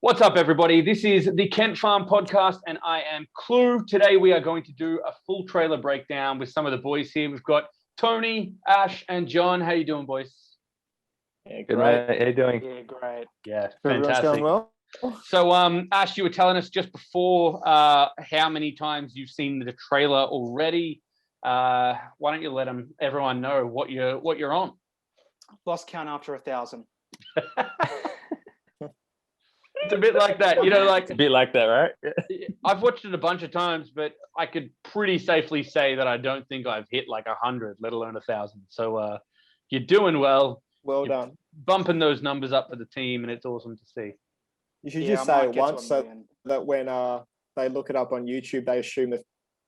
What's up, everybody? This is the Kent Farm podcast, and I am Clue. Today, we are going to do a full trailer breakdown with some of the boys here. We've got Tony, Ash, and John. How you doing, boys? Yeah, Good, great. mate. How you doing? Yeah, great. Yeah, Everyone's fantastic. going well? So, Ash, you were telling us just before how many times you've seen the trailer already. Why don't you let everyone know what you're on? Lost count after 1,000. It's a bit like that, It's a bit like that, right? I've watched it a bunch of times, but I could pretty safely say that I don't think I've hit like 100, let alone 1,000. So you're doing well. Well done. Bumping those numbers up for the team, and it's awesome to see. You should just say it once so that when they look it up on YouTube, they assume the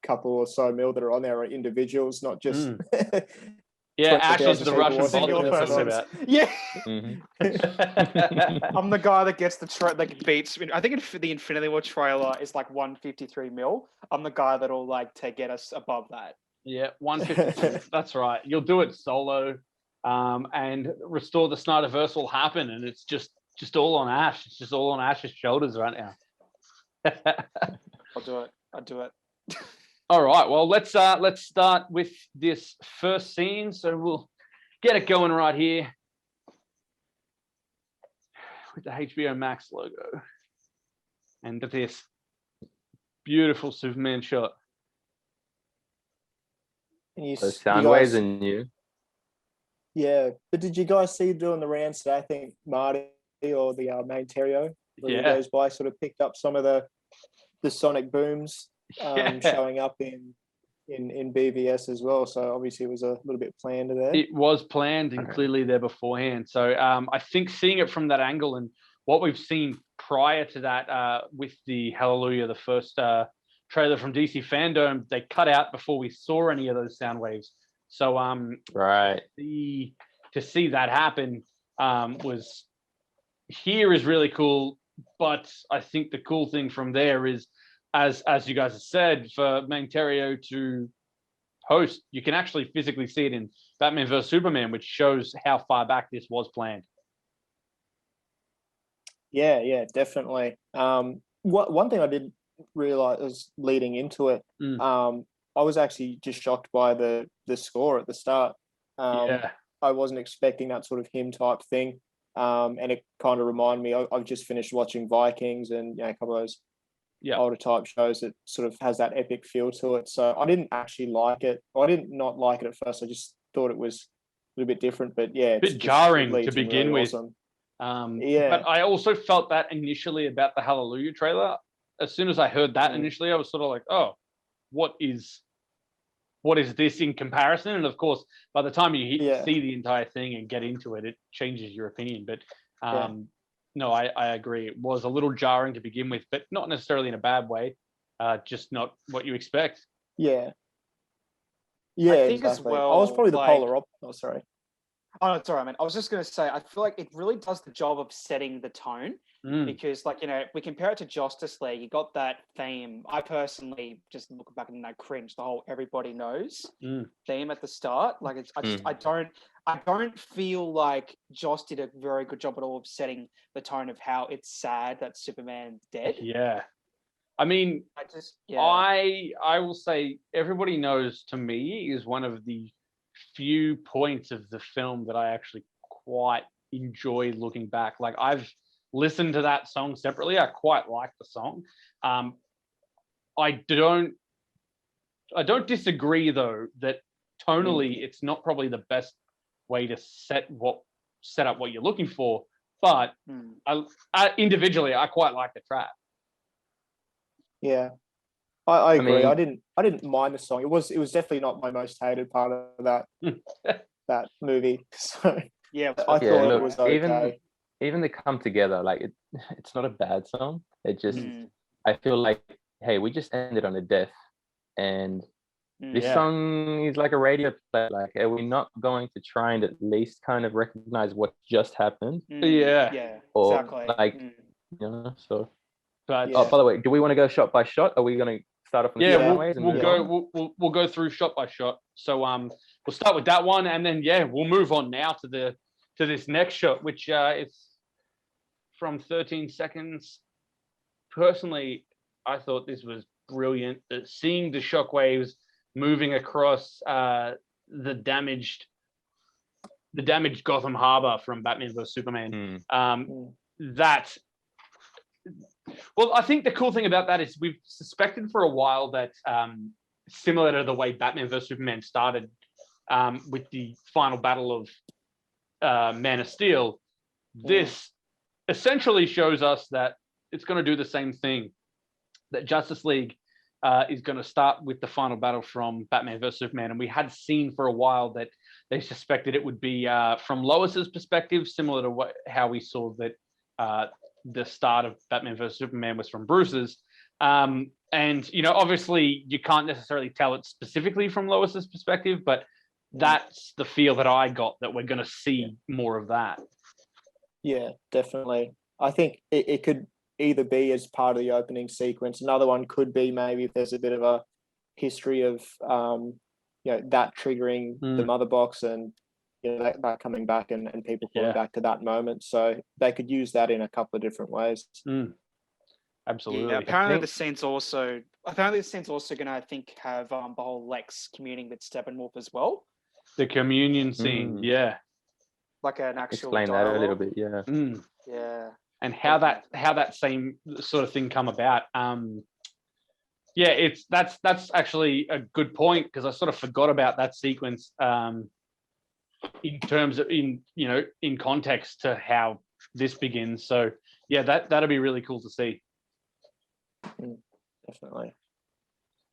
couple or so mil that are on there are individuals, not just... Yeah, Ash is the Russian single person. Yeah. Mm-hmm. I'm the guy that gets that beats. I think the Infinity War trailer is like 153 mil. I'm the guy that'll get us above that. Yeah, 150. That's right. You'll do it solo, and restore the SnyderVerse will happen, and it's just all on Ash. It's just all on Ash's shoulders right now. I'll do it. All right. Well, let's start with this first scene. So we'll get it going right here with the HBO Max logo and this beautiful Superman shot. Those sound waves are new. Yeah, but did you guys see doing the rounds today? I think Marty or the main Terrio goes by sort of picked up some of the sonic booms showing up in BVS as well. So obviously it was a little bit planned there. It was planned and clearly there beforehand. So I think seeing it from that angle and what we've seen prior to that with the Hallelujah, the first trailer from DC Fandom, they cut out before we saw any of those sound waves. So right, to see that happen was really cool. But I think the cool thing from there is, as you guys have said, for main Terrio to host, you can actually physically see it in Batman vs Superman, which shows how far back this was planned. Yeah, definitely. One thing I did realize leading into it, I was actually just shocked by the score at the start. I wasn't expecting that sort of hymn type thing, and it kind of reminded me. I've just finished watching Vikings and a couple of those older type shows that sort of has that epic feel to it. So I didn't actually like it. I didn't not like it at first. I just thought it was a little bit different. But yeah, it's a bit jarring to begin with. Awesome. But I also felt that initially about the Hallelujah trailer. As soon as I heard that initially, I was sort of like, oh, what is this in comparison? And of course, by the time you see the entire thing and get into it, it changes your opinion. But no, I agree. It was a little jarring to begin with, but not necessarily in a bad way. Just not what you expect. Yeah, I think exactly. as well. I was probably the polar opposite. Oh, sorry. Oh, it's all right, man. I was just going to say, I feel like it really does the job of setting the tone because, we compare it to Justice League. You got that theme. I personally just looking back and cringe. The whole "everybody knows" theme at the start. I don't feel like Joss did a very good job at all of setting the tone of how it's sad that Superman's dead. Yeah, I mean, I will say "Everybody Knows" to me is one of the few points of the film that I actually quite enjoy looking back. Like, I've listened to that song separately. I quite like the song. I don't disagree though that tonally it's not probably the best way to set up what you're looking for, but I individually I quite like the track. Yeah. I agree. I didn't mind the song. It was definitely not my most hated part of that movie. So I thought it was okay. Even they come together, it's not a bad song. It just I feel like, hey, we just ended on a death, and this song is like a radio play. Like, are we not going to try and at least kind of recognize what just happened? Yeah, or exactly. So. But by the way, do we want to go shot by shot? Are we going to start off? We'll go through shot by shot. So we'll start with that one, and then we'll move on now to this next shot, which is from 13 seconds. Personally, I thought this was brilliant. Seeing the shockwaves moving across the damaged Gotham Harbor from Batman vs Superman. Well, I think the cool thing about that is we've suspected for a while that similar to the way Batman vs Superman started with the final battle of Man of Steel, this essentially shows us that it's going to do the same thing. That Justice League is going to start with the final battle from Batman vs Superman, and we had seen for a while that they suspected it would be from Lois's perspective, similar to how we saw that the start of Batman vs Superman was from Bruce's. And obviously you can't necessarily tell it specifically from Lois's perspective, but that's the feel that I got, that we're going to see more of that. Yeah, definitely. I think it could either be as part of the opening sequence. Another one could be maybe if there's a bit of a history of that triggering the mother box and that coming back and people coming back to that moment. So they could use that in a couple of different ways. Absolutely. Yeah, apparently the scene's also going to, I think, have the whole Lex communing with Steppenwolf as well. The communion scene, like an actual explain dialogue. that a little bit, yeah. And how that same sort of thing come about. That's actually a good point, because I sort of forgot about that sequence in terms of in context to how this begins. So that'll be really cool to see. Definitely.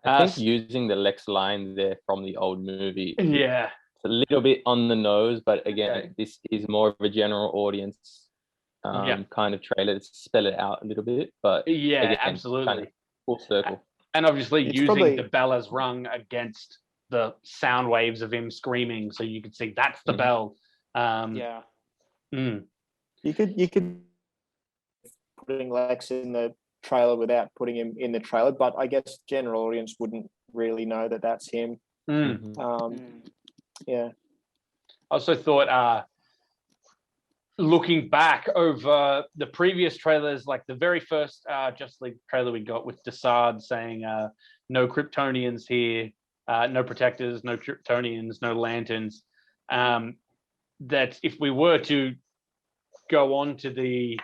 I think using the Lex line there from the old movie, it's a little bit on the nose, but again, this is more of a general audience kind of trailer to spell it out a little bit. But again, absolutely, kind of full circle. And obviously using the bell as rung against the sound waves of him screaming, so you could see that's the bell. You could putting Lex in the trailer without putting him in the trailer, but I guess general audience wouldn't really know that that's him. I also thought looking back over the previous trailers, like the very first Justice League trailer we got with Desaad saying no Kryptonians here, no protectors, no Kryptonians, no lanterns, that if we were to go on to the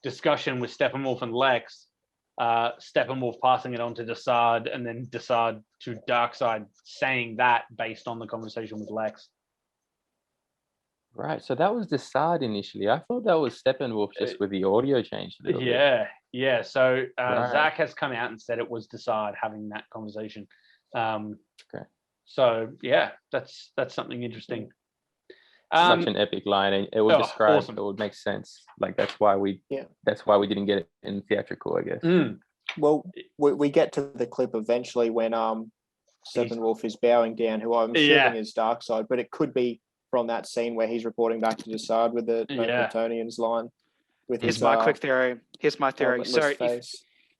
discussion with Steppenwolf and Lex, Steppenwolf passing it on to Desaad, and then Desaad to Darkseid saying that based on the conversation with Lex. Right, so that was Desaad initially. I thought that was Steppenwolf just with the audio change. Yeah. So Zack has come out and said it was Desaad having that conversation. So that's something interesting. Such an epic line, and it would describe. Awesome. It would make sense. Like that's why we didn't get it in theatrical, I guess. Well, we get to the clip eventually when Steppenwolf is bowing down, who I'm assuming is Darkseid, but it could be from that scene where he's reporting back to Desaad with the no Kryptonians line. With Here's my quick theory. So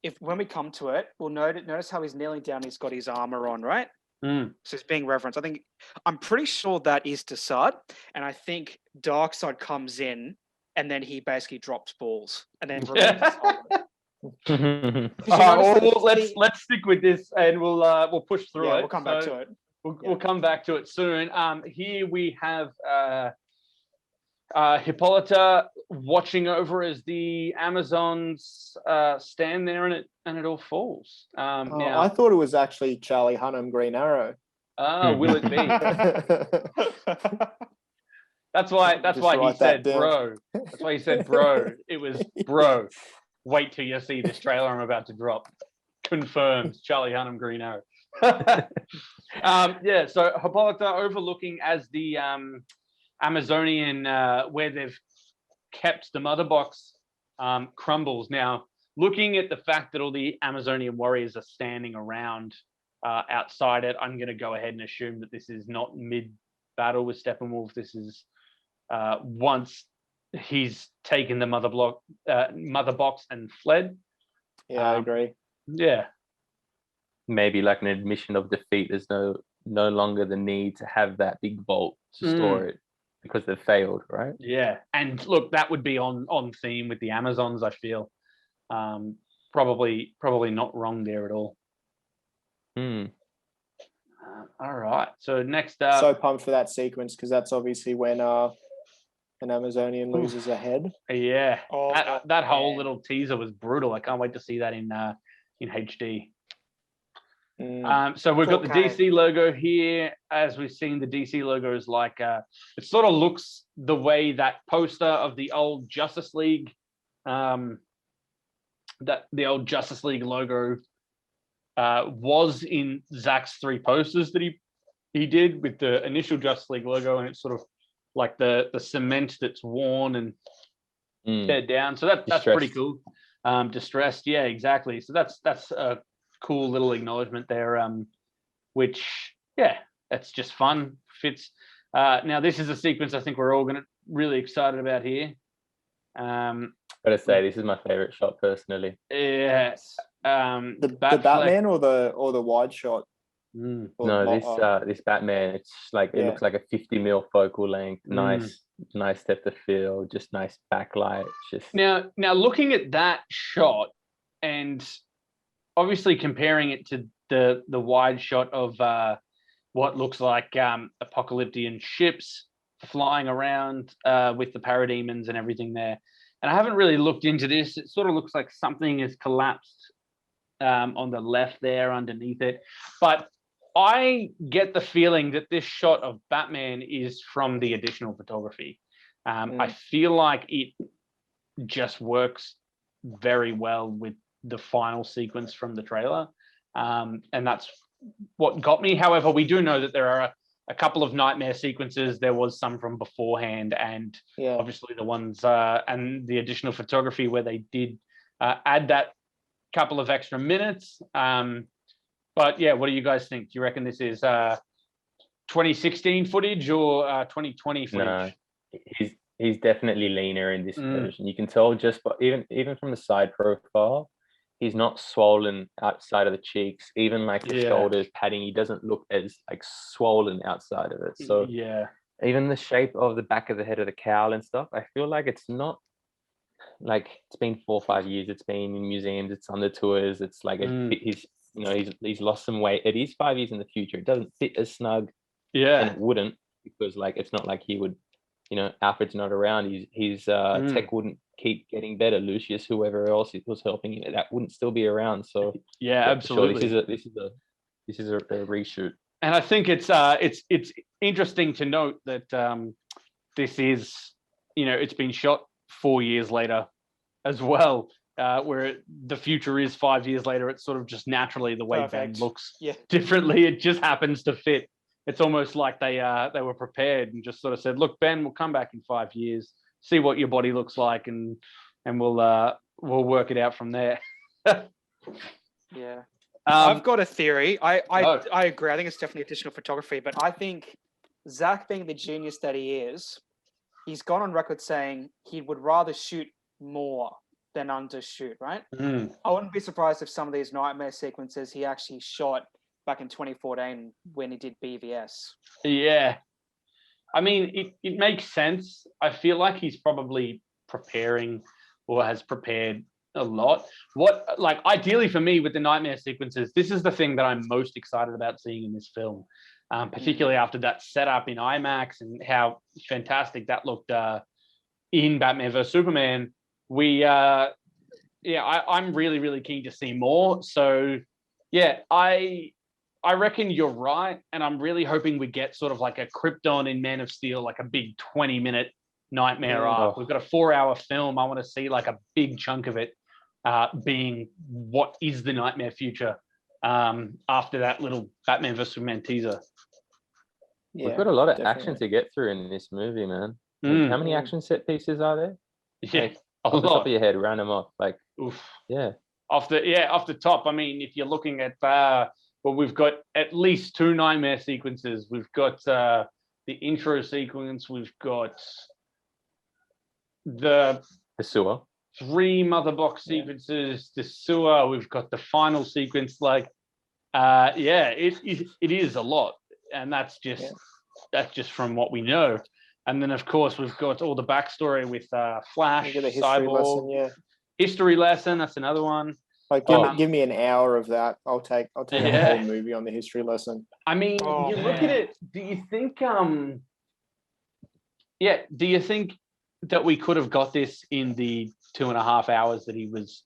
if when we come to it, we'll notice how he's kneeling down. He's got his armor on, right? So it's being referenced. I'm pretty sure that is Desaad, and I think Darkseid comes in, and then he basically drops balls, and then let's stick with this, and we'll push through it. We'll come back to it. We'll come back to it soon. Here we have Hippolyta watching over as the Amazons stand there, and it all falls. Now, I thought it was actually Charlie Hunnam, Green Arrow. Will it be? That's why he said bro. That's why he said bro. It was bro. Wait till you see this trailer I'm about to drop. Confirmed. Charlie Hunnam, Green Arrow. So Hippolyta overlooking as the Amazonian where they've kept the mother box crumbles. Now, looking at the fact that all the Amazonian warriors are standing around outside it, I'm going to go ahead and assume that this is not mid-battle with Steppenwolf. This is once he's taken the mother box and fled. I agree. Yeah. Maybe like an admission of defeat. There's no longer the need to have that big vault to store it. because they've failed, right? Yeah, and look, that would be on theme with the Amazons. I feel probably not wrong there at all. All right, so next up, so pumped for that sequence because that's obviously when an Amazonian loses a head. Yeah, that whole little teaser was brutal. I can't wait to see that in HD. So we've got the DC logo here. As we've seen, the DC logo is like it sort of looks the way that poster of the old Justice League, that the old Justice League logo was in Zack's 3 posters that he did with the initial Justice League logo, and it's sort of like the cement that's worn and teared down. So that's pretty cool. Distressed, yeah, exactly. So that's a cool little acknowledgement there, which, yeah, that's just fun. Fits. Now, this is a sequence I think we're all really excited about here. Gotta say, this is my favorite shot personally. Yes. The Batman or the wide shot? No, this Batman, it's like it looks like a 50 mil focal length. Nice depth of field, just nice backlight. Just now looking at that shot and obviously comparing it to the wide shot of what looks like apocalyptic ships flying around with the parademons and everything there. And I haven't really looked into this. It sort of looks like something has collapsed on the left there underneath it. But I get the feeling that this shot of Batman is from the additional photography. I feel like it just works very well with the final sequence from the trailer. And that's what got me. However, we do know that there are a couple of nightmare sequences. There was some from beforehand, and obviously the ones and the additional photography where they did add that couple of extra minutes. But yeah, what do you guys think? Do you reckon this is 2016 footage or 2020 footage? No, he's definitely leaner in this version. You can tell just by even from the side profile, he's not swollen outside of the cheeks. Even like the shoulders padding, he doesn't look as like swollen outside of it. So even the shape of the back of the head of the cowl and stuff, I feel like it's not like it's been 4 or 5 years. It's been in museums. It's on the tours. It's like he's lost some weight. It is 5 years in the future. It doesn't fit as snug. And it wouldn't, because like it's not like he would, Alfred's not around. His tech wouldn't keep getting better. Lucius, whoever else was helping him, that wouldn't still be around. So absolutely. Sure, this is a reshoot. And I think it's interesting to note that this is, it's been shot 4 years later as well, where the future is 5 years later. It's sort of just naturally the way Ben looks differently. It just happens to fit. It's almost like they were prepared and just sort of said, "Look, Ben, we'll come back in 5 years, see what your body looks like, and we'll work it out from there." I've got a theory. I agree. I think it's definitely additional photography, but I think Zack, being the genius that he is, he's gone on record saying he would rather shoot more than undershoot, right? I wouldn't be surprised if some of these nightmare sequences he actually shot back in 2014 when he did BVS. Yeah. I mean, it makes sense. I feel like he's probably preparing or has prepared a lot. Ideally for me with the nightmare sequences, this is the thing that I'm most excited about seeing in this film, particularly after that setup in IMAX and how fantastic that looked in Batman vs Superman. I'm really, really keen to see more. So yeah, I reckon you're right, and I'm really hoping we get sort of like a Krypton in Man of Steel, like a big 20-minute nightmare arc. We've got a 4-hour film. I want to see like a big chunk of it being what is the nightmare future after that little Batman vs Superman teaser. Yeah, we've got a lot of action to get through in this movie, man. How many action set pieces are there? Yeah, off the top of your head, round them off. Like, off the top. I mean, if you're looking at we've got at least 2 nightmare sequences. We've got the intro sequence. We've got the sewer. 3 mother box sequences. The sewer. We've got the final sequence. Like, it is a lot, and that's just from what we know. And then, of course, we've got all the backstory with Flash, Cyborg, history lesson. That's another one. Like, give me an hour of that. I'll take a whole movie on the history lesson. I mean, you look at it. Do you think? Do you think that we could have got this in the 2.5 hours that he was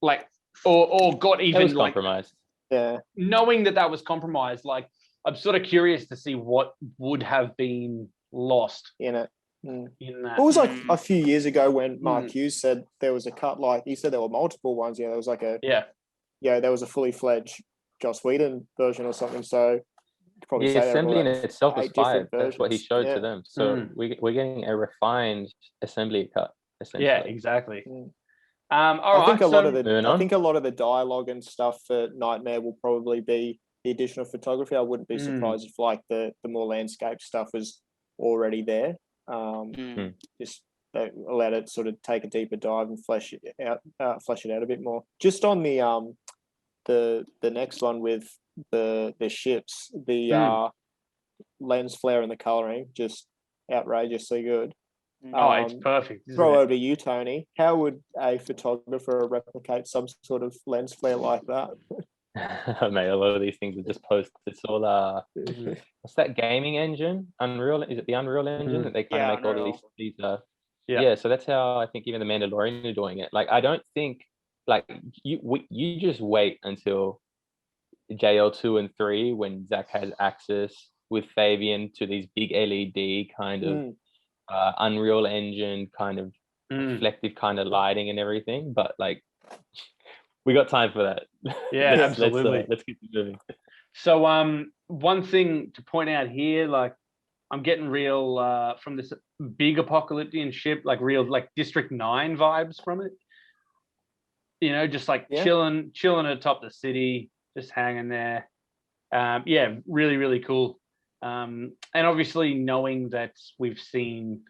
like, or got even like compromised? Yeah. Knowing that was compromised, like I'm sort of curious to see what would have been lost in it. In that. It was like a few years ago when Mark Hughes said there was a cut. Like he said, there were multiple ones. There was like there was a fully fledged Joss Whedon version or something. So probably the assembly in itself was fired. That's what he showed to them. So we're getting a refined assembly cut. Essentially. Yeah, exactly. I think a lot of the dialogue and stuff for Nightmare will probably be the additional photography. I wouldn't be surprised if like the more landscape stuff was already there. Just allowed it sort of take a deeper dive and flesh it out a bit more. Just on the next one with the ships, the lens flare and the coloring, just outrageously good. It's perfect. Throw over to you, Tony. How would a photographer replicate some sort of lens flare like that? Mate, a lot of these things are just posts. It's all what's that gaming engine? Unreal? Is it the Unreal engine that they kind of make Unreal. All these so that's how I think even the Mandalorian are doing it. Like I don't think like you just wait until JL2 and 3 when Zack has access with Fabian to these big LED kind of Unreal engine kind of reflective kind of lighting and everything, but like we got time for that. Yeah, absolutely. Let's keep moving. So one thing to point out here, like I'm getting real from this big apocalyptic ship, like real like District 9 vibes from it. You know, just like chilling atop the city, just hanging there. Really, really cool. And obviously knowing that we've seen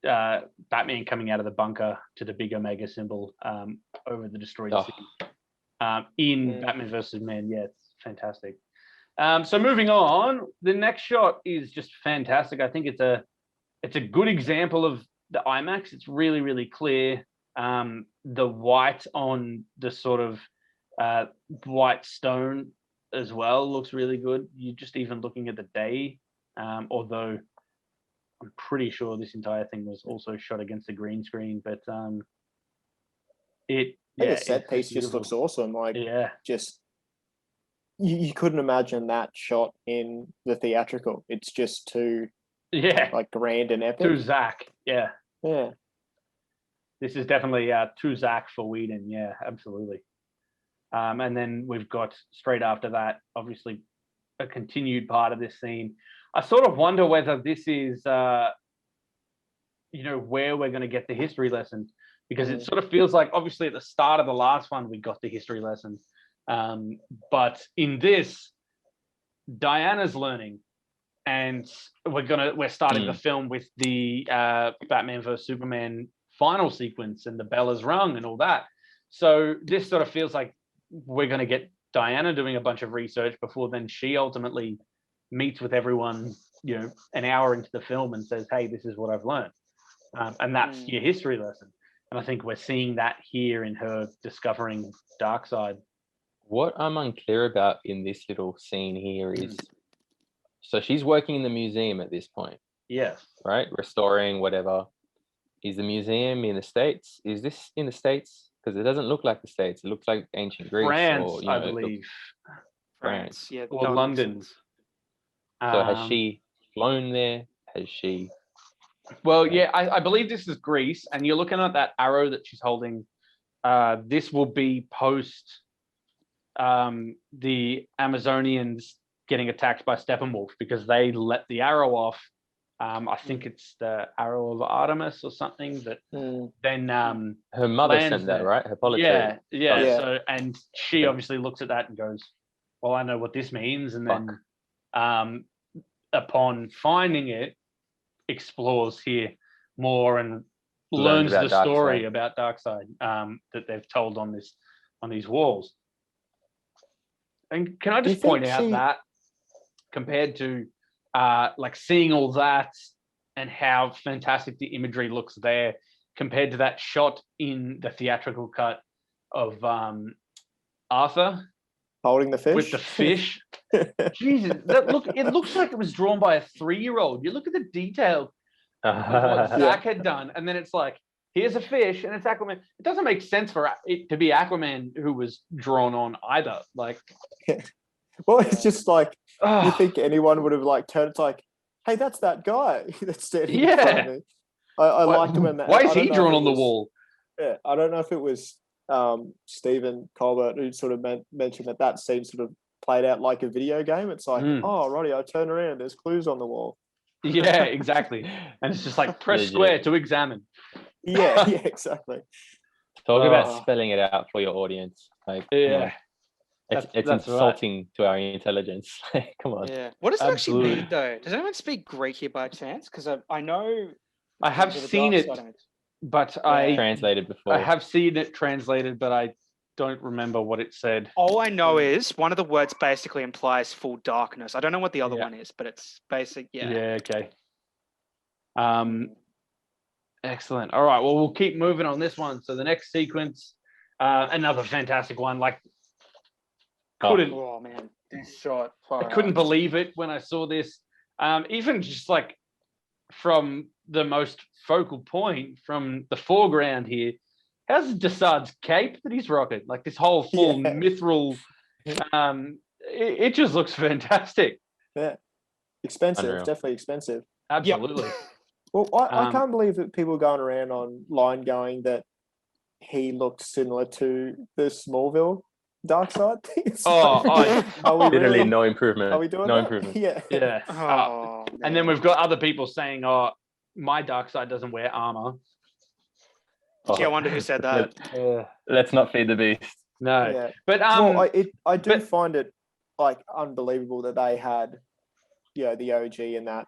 Batman coming out of the bunker to the big Omega symbol over the destroyed city in Batman vs. Superman. Yeah, it's fantastic. So moving on, the next shot is just fantastic. I think it's a good example of the IMAX. It's really, really clear. The white on the sort of white stone as well looks really good. You're just even looking at the day, although I'm pretty sure this entire thing was also shot against a green screen, but the set piece just looks awesome. Like just you couldn't imagine that shot in the theatrical. It's just too like grand and epic. Too Zack, yeah. This is definitely too Zack for Whedon. Yeah, absolutely. And then we've got straight after that, obviously, a continued part of this scene. I sort of wonder whether this is, where we're going to get the history lesson, because it sort of feels like, obviously, at the start of the last one, we got the history lesson. But in this, Diana's learning, and we're starting the film with the Batman vs. Superman final sequence and the bell is rung and all that. So this sort of feels like we're going to get Diana doing a bunch of research before then she ultimately meets with everyone, an hour into the film and says, hey, this is what I've learned. And that's your history lesson. And I think we're seeing that here in her discovering Darkseid. What I'm unclear about in this little scene here is, so she's working in the museum at this point. Yes. Right? Restoring whatever. Is the museum in the States? Is this in the States? Because it doesn't look like the States. It looks like ancient Greece. France, I believe. France. Yeah. Or London. So has she flown there? Has she? Well, yeah, I believe this is Greece. And you're looking at that arrow that she's holding. This will be post the Amazonians getting attacked by Steppenwolf, because they let the arrow off. I think it's the arrow of Artemis or something that then her mother sent that, right? Her politics. Yeah. So, and she obviously looks at that and goes, well, I know what this means. And then upon finding it, explores here more and learns the story about Darkseid that they've told on these walls. And can I just point out that compared to like seeing all that and how fantastic the imagery looks there compared to that shot in the theatrical cut of Arthur holding the fish with the fish. Jesus, it looks like it was drawn by a 3-year-old. You look at the detail of what Zack had done, and then it's like, here's a fish, and it's Aquaman. It doesn't make sense for it to be Aquaman who was drawn on either. Like, well, it's just like you think anyone would have like turned. It's like, hey, that's that guy that's standing in front of me. I liked him in that. Why is he drawn on the wall? Yeah, I don't know if it was Stephen Colbert who sort of mentioned that scene sort of played out like a video game. It's like, oh, Roddy, I turn around, there's clues on the wall. Yeah, exactly. And it's just like press square to examine. Yeah, exactly. Talk about spelling it out for your audience. Like, yeah, it's insulting to our intelligence. Come on. Yeah. What does it actually mean, though? Does anyone speak Greek here by chance? Because I know I have seen it, but I translated before. I have seen it translated, but I don't remember what it said. All I know is one of the words basically implies full darkness. I don't know what the other one is, but it's basic. Yeah. Yeah. Okay. Excellent. All right. Well, we'll keep moving on this one. So the next sequence, another fantastic one. Like, oh man, this shot. I couldn't believe it when I saw this. Even just like from the most focal point, from the foreground here, how's Desaad's cape that he's rocking? Like this whole full mithril. It just looks fantastic. Yeah, expensive. Unreal. Definitely expensive. Absolutely. Yep. Well, I can't believe that people going around online going that he looks similar to the Smallville Darkseid thing. Literally no improvement. Are we doing no that? improvement? Yeah. And then we've got other people saying, "Oh, my Darkseid doesn't wear armor." I wonder who said that. Let's not feed the beast. No, yeah. But I do find it like unbelievable that they had, the OG and that,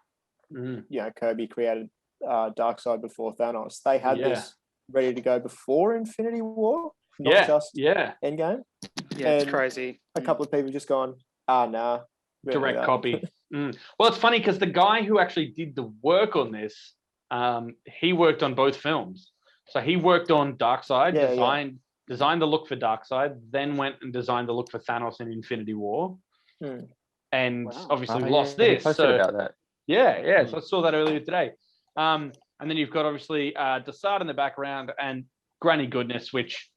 Kirby created Darkseid before Thanos. They had this ready to go before Infinity War, not just Endgame. Yeah, it's crazy. A couple of people just gone, nah. Direct copy. Well, it's funny because the guy who actually did the work on this, he worked on both films. So he worked on Darkseid, designed the look for Darkseid, then went and designed the look for Thanos in Infinity War, and obviously lost this. So about that. Yeah. So I saw that earlier today. And then you've got obviously Desaad in the background and Granny Goodness, which.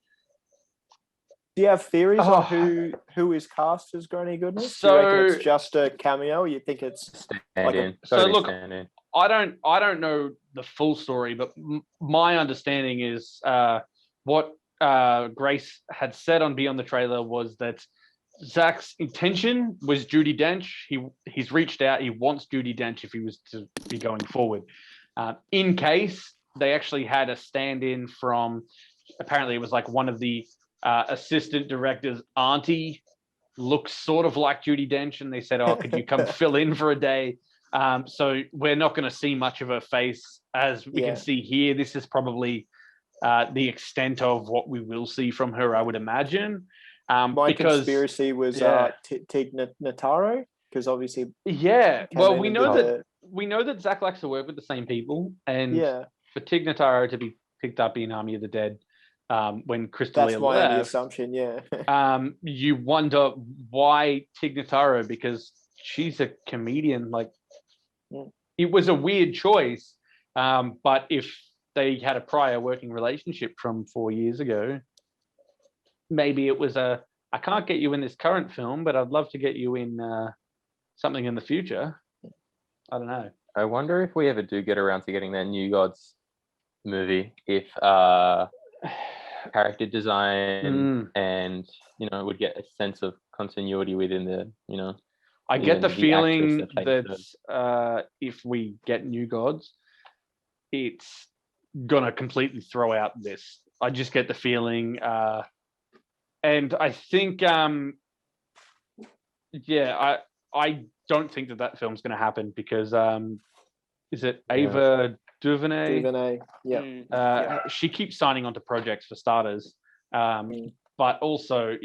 Do you have theories on who is cast as Granny Goodness? Do you reckon it's just a cameo? Or you think it's stand-in? I don't know the full story, but my understanding is what Grace had said on Beyond the Trailer was that Zack's intention was Judi Dench. He's reached out. He wants Judi Dench if he was to be going forward. In case they actually had a stand-in from, apparently it was like one of the assistant director's auntie looks sort of like Judi Dench, and they said, "Oh, could you come fill in for a day?" So we're not going to see much of her face as we can see here. This is probably the extent of what we will see from her, I would imagine. My conspiracy was Tig Notaro, because obviously, well, we know that Zack likes to work with the same people, and for Tig Notaro to be picked up in Army of the Dead when Crystalia left. That's my only assumption. You wonder why Tig Notaro, because she's a comedian. Like, it was a weird choice, but if they had a prior working relationship from 4 years ago, maybe it was I can't get you in this current film, but I'd love to get you in something in the future. I don't know. I wonder if we ever do get around to getting that New Gods movie, if character design and would get a sense of continuity within the I get the feeling that if we get New Gods, it's gonna completely throw out this. I just get the feeling, and I think, I don't think that film's gonna happen because, is it Ava DuVernay? DuVernay, yeah. She keeps signing on to projects for starters, but also,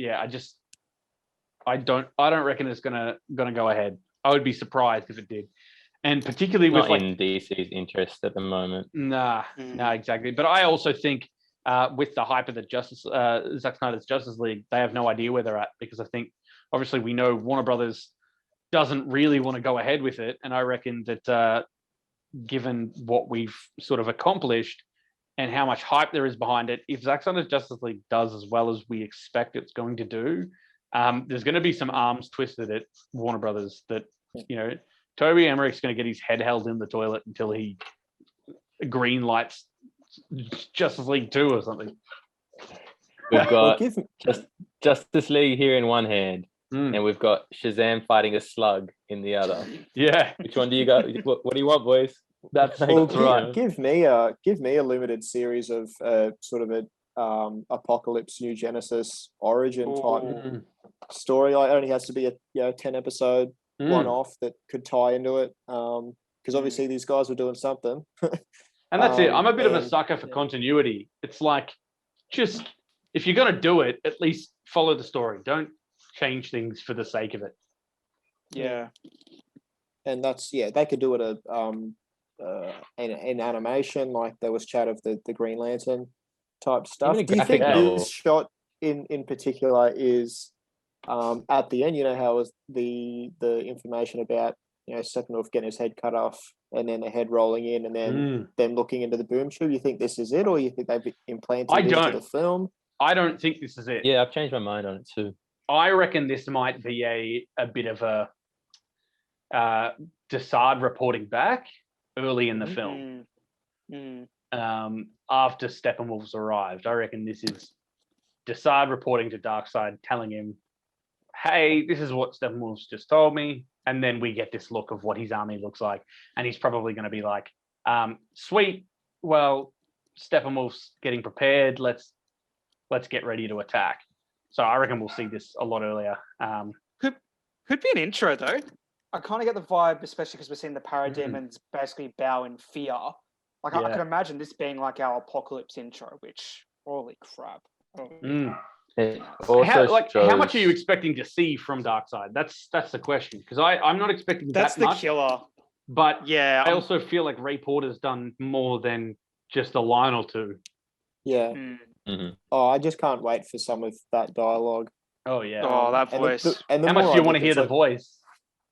I don't reckon it's gonna go ahead. I would be surprised if it did. And particularly not with in DC's interest at the moment. Nah, exactly. But I also think with the hype of the Zack Snyder's Justice League, they have no idea where they're at, because I think obviously we know Warner Brothers doesn't really want to go ahead with it, and I reckon that given what we've sort of accomplished and how much hype there is behind it, if Zack Snyder's Justice League does as well as we expect it's going to do, there's going to be some arms twisted at Warner Brothers that, Toby Emmerich's going to get his head held in the toilet until he green lights Justice League 2 or something. We've got Justice League here in one hand, and we've got Shazam fighting a slug in the other. Yeah. Which one do you got? What do you want, boys? That's right. Give me a limited series of sort of a Apocalypse New Genesis origin type story. Like, it only has to be a 10 episode one-off that could tie into it, because obviously these guys were doing something. And that's it. I'm a bit of a sucker for continuity. It's like, just if you're going to do it, at least follow the story. Don't change things for the sake of it. Yeah. And that's, they could do it in animation, like there was chat of the Green Lantern type stuff. Do you think this shot in particular is at the end, how it was the information about Steppenwolf getting his head cut off and then the head rolling in and then them looking into the boom tube? You think this is it, or you think they've implanted it into the film? I don't think this is it. Yeah, I've changed my mind on it too. I reckon this might be a bit of a Desaad reporting back early in the film. After Steppenwolf's arrived. I reckon this is Desaad reporting to Darkseid, telling him, hey, this is what Steppenwolf's just told me. And then we get this look of what his army looks like. And he's probably going to be like, sweet, well, Steppenwolf's getting prepared. Let's get ready to attack. So I reckon we'll see this a lot earlier. Could be an intro, though. I kind of get the vibe, especially because we're seeing the parademons basically bow in fear. Like, I can imagine this being like our Apocalypse intro, which, holy crap. How much are you expecting to see from Darkseid? That's the question, because I'm not expecting that's that much. That's the killer. But I also feel like Ray Porter's done more than just a line or two. Yeah. Oh, I just can't wait for some of that dialogue. Oh yeah. Oh, that voice. And how much do you want to hear the voice?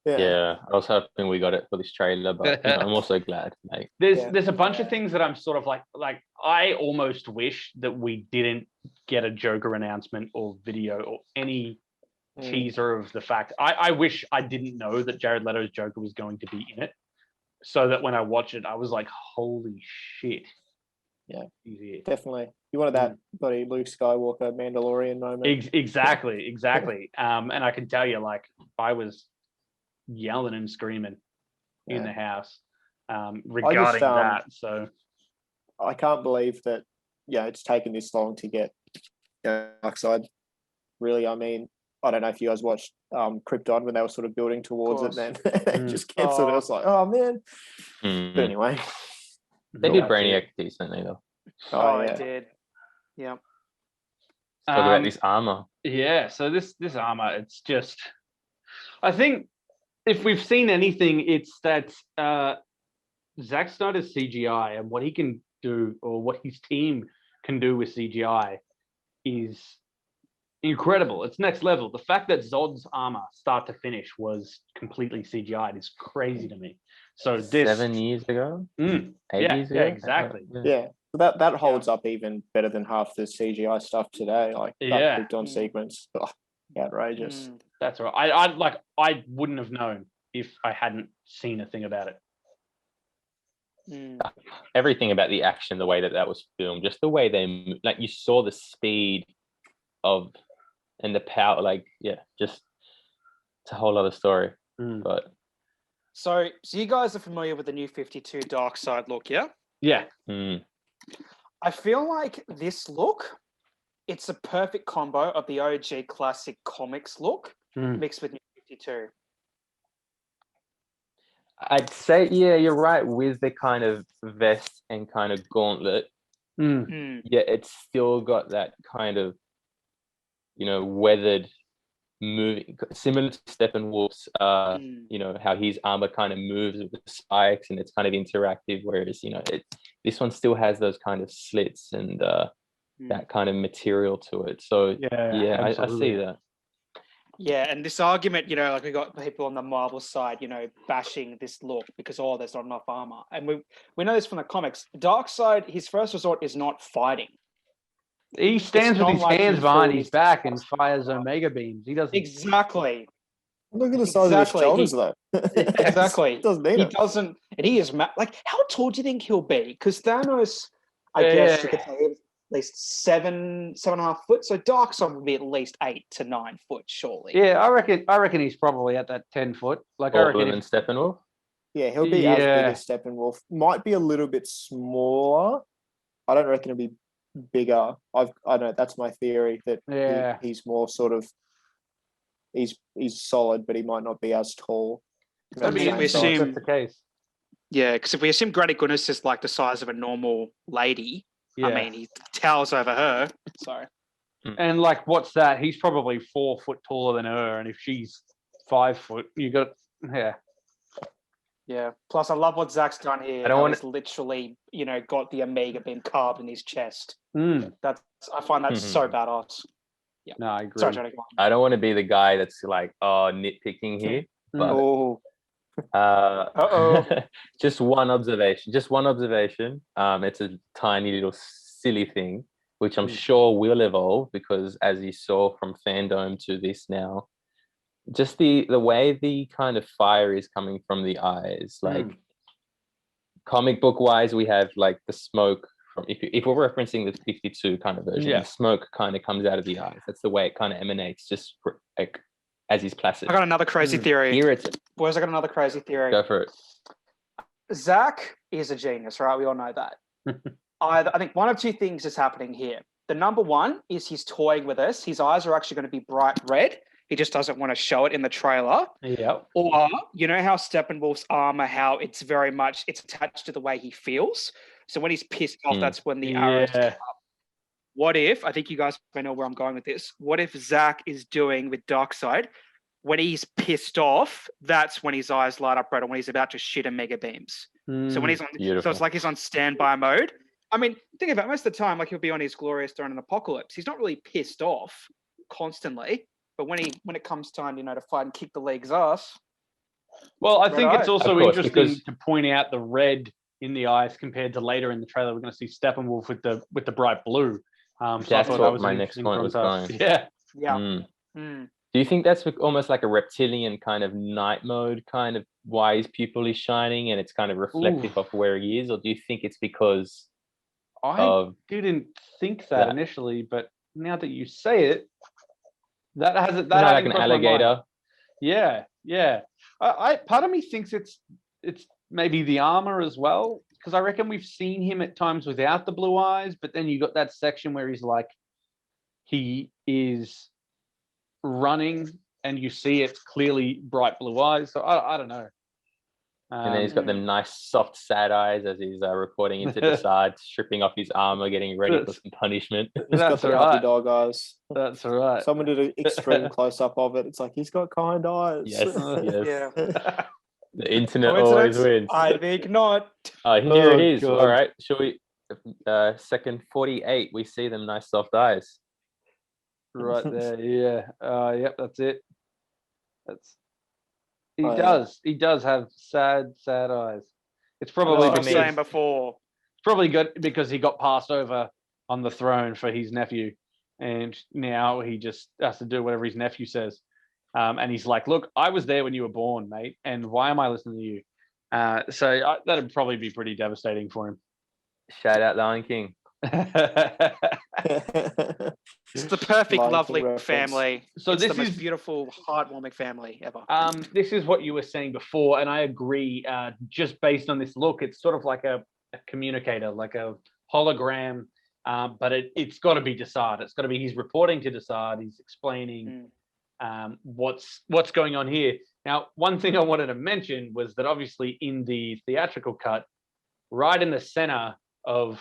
Yeah, I was hoping we got it for this trailer, but I'm also glad. Like, there's a bunch of things that I'm sort of like I almost wish that we didn't get a Joker announcement or video or any teaser of the fact. I wish I didn't know that Jared Leto's Joker was going to be in it, so that when I watch it, I was like, holy shit. Yeah, definitely. You wanted that bloody Luke Skywalker Mandalorian moment. Exactly. And I can tell you, like, I was yelling and screaming in the house regarding that. So I can't believe that it's taken this long to get Darkseid. Really, I mean, I don't know if you guys watched Krypton when they were sort of building towards it, then they just cancelled it. I was like, oh man. But anyway, they did Brainiac decently though. It did. Yeah. Talk about this armor. Yeah, so this armor, it's just, I think if we've seen anything, it's that Zack Snyder's CGI and what he can do, or what his team can do with CGI, is incredible. It's next level. The fact that Zod's armor, start to finish, was completely CGI'd is crazy to me. So this 7 years ago, 8 years ago, exactly. Yeah, that holds up even better than half the CGI stuff today. Like that Krypton sequence, outrageous. That's right. I wouldn't have known if I hadn't seen a thing about it. Everything about the action, the way that was filmed, just the way they, like, you saw the speed of and the power, just it's a whole other story. But so you guys are familiar with the New 52 Darkseid look, yeah? Yeah. I feel like this look, it's a perfect combo of the OG classic comics look mixed with New 52. I'd say, you're right with the kind of vest and kind of gauntlet. Yeah, it's still got that kind of, weathered moving, similar to Steppenwolf's, you know, how his armor kind of moves with the spikes and it's kind of interactive, whereas, you know, this one still has those kind of slits and that kind of material to it. So yeah, I see that. Yeah, and this argument, you know, like we got people on the Marvel side, you know, bashing this look because there's not enough armor, and we know this from the comics. Darkseid, his first resort is not fighting. He stands with his hands behind his back and fires Omega beams. He doesn't exactly. Look at the size of his shoulders, though. Exactly. Doesn't need it. Doesn't, and he is like, how tall do you think he'll be? Because Thanos, I guess you could say, at least 7.5 foot. So Darkseid would be at least 8 to 9 foot, surely. Yeah, I reckon he's probably at that 10 foot. Like, I reckon than Steppenwolf. Yeah, he'll be as big as Steppenwolf. Might be a little bit smaller. I don't reckon it'll be bigger. I don't know. That's my theory, that he's more sort of he's solid, but he might not be as tall. I mean, if we assume that's the case. Yeah, because if we assume Granny Goodness is like the size of a normal lady, I mean, he towers over her. Sorry. And like, what's that? He's probably 4 foot taller than her, and if she's 5 foot, you got Yeah. Plus, I love what Zach's done here. He's literally, you know, got the Omega being carved in his chest. I find that so badass. Yeah. No, I agree. Sorry, Johnny, go on. I don't want to be the guy that's like, nitpicking here. But, just one observation. It's a tiny little silly thing, which I'm sure will evolve because, as you saw from Fandom to this now, just the way the kind of fire is coming from the eyes, like comic book wise, we have like the smoke from, if we're referencing the 52 kind of version, the smoke kind of comes out of the eyes. That's the way it kind of emanates, just like as he's placid. I got another crazy theory. Boys, I got another crazy theory. Go for it. Zach is a genius, right? We all know that. I think one of two things is happening here. The number one is he's toying with us. His eyes are actually going to be bright red. He just doesn't want to show it in the trailer. Yeah. Or, you know how Steppenwolf's armor, how it's very much, it's attached to the way he feels. So when he's pissed off, that's when the arrows come up. What if, I think you guys may know where I'm going with this. What if Zach is doing with Darkseid, when he's pissed off, that's when his eyes light up red, or when he's about to shit Omega beams. So when he's on, so it's like he's on standby mode. I mean, think about it, most of the time, like he'll be on his glorious throne in Apocalypse. He's not really pissed off constantly, but when it comes time, you know, to fight and kick the league's ass. Well, I think it's also interesting to point out the red in the eyes compared to later in the trailer. We're going to see Steppenwolf with the bright blue. So that's what my next point was going. Do you think that's almost like a reptilian kind of night mode, kind of why his pupil is shining and it's kind of reflective of where he is? Or do you think it's because I didn't think that initially, but now that you say it, that has it. That like an alligator. Yeah. I part of me thinks it's maybe the armor as well, because I reckon we've seen him at times without the blue eyes, but then you got that section where he's like, he is running and you see it's clearly bright blue eyes. So I don't know. And then he's got them nice soft sad eyes as he's reporting into the side, stripping off his armor, getting ready for some punishment. He's got the puppy dog eyes. That's right. Someone did an extreme close up of it. It's like he's got kind eyes. Yes. Yeah. The internet always wins. I think not. Here it is. God. All right. Shall we? Second 48. We see them nice soft eyes. Right there. Yeah. Yep. That's it. He does have sad eyes. It's probably saying before. It's probably good because he got passed over on the throne for his nephew, and now he just has to do whatever his nephew says. And he's like, "Look, I was there when you were born, mate, and why am I listening to you?" So that'd probably be pretty devastating for him. Shout out Lion King. It's the perfect, lovely family. So it's the most beautiful, heartwarming family ever. This is what you were saying before, and I agree. Just based on this look, it's sort of like a communicator, like a hologram. But it's got to be Desard. It's got to be he's reporting to Desard. He's explaining what's going on here. Now, one thing I wanted to mention was that obviously in the theatrical cut, right in the center of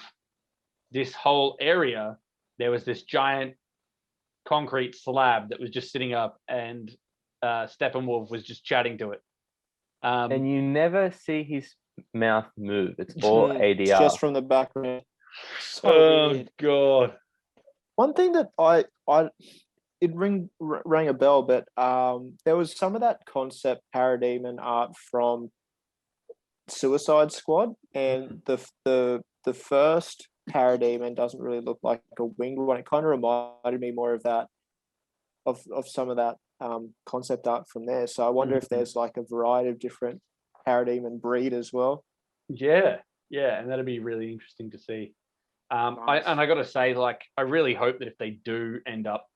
this whole area, there was this giant concrete slab that was just sitting up, and Steppenwolf was just chatting to it. And you never see his mouth move. It's all ADR. Just from the background. So weird. God. One thing that it rang a bell, but there was some of that concept parademon art from Suicide Squad, and the first parademon doesn't really look like a winged one. It kind of reminded me more of that, of some of that concept art from there. So I wonder if there's like a variety of different parademon breed as well. Yeah, and that'd be really interesting to see. Nice. I got to say, like, I really hope that if they do end up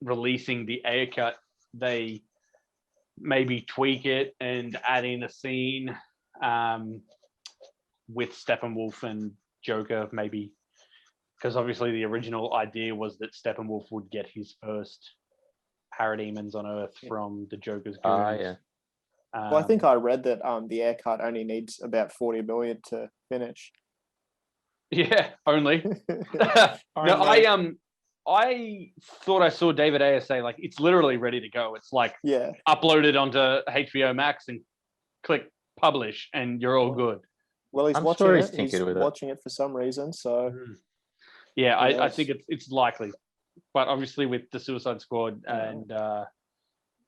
releasing the Ayer cut, they maybe tweak it and add in a scene with Steppenwolf and Joker, maybe, because obviously the original idea was that Steppenwolf would get his first parademons on Earth from the Joker's goons. Yeah. Well, I think I read that the Ayer cut only needs about 40 million to finish. Yeah, only. No, I thought I saw David Ayer say, like, it's literally ready to go. It's like uploaded onto HBO Max and click publish and you're all good. Well, he's watching it. He's watching it for some reason. So yeah, I think it's likely. But obviously with the Suicide Squad and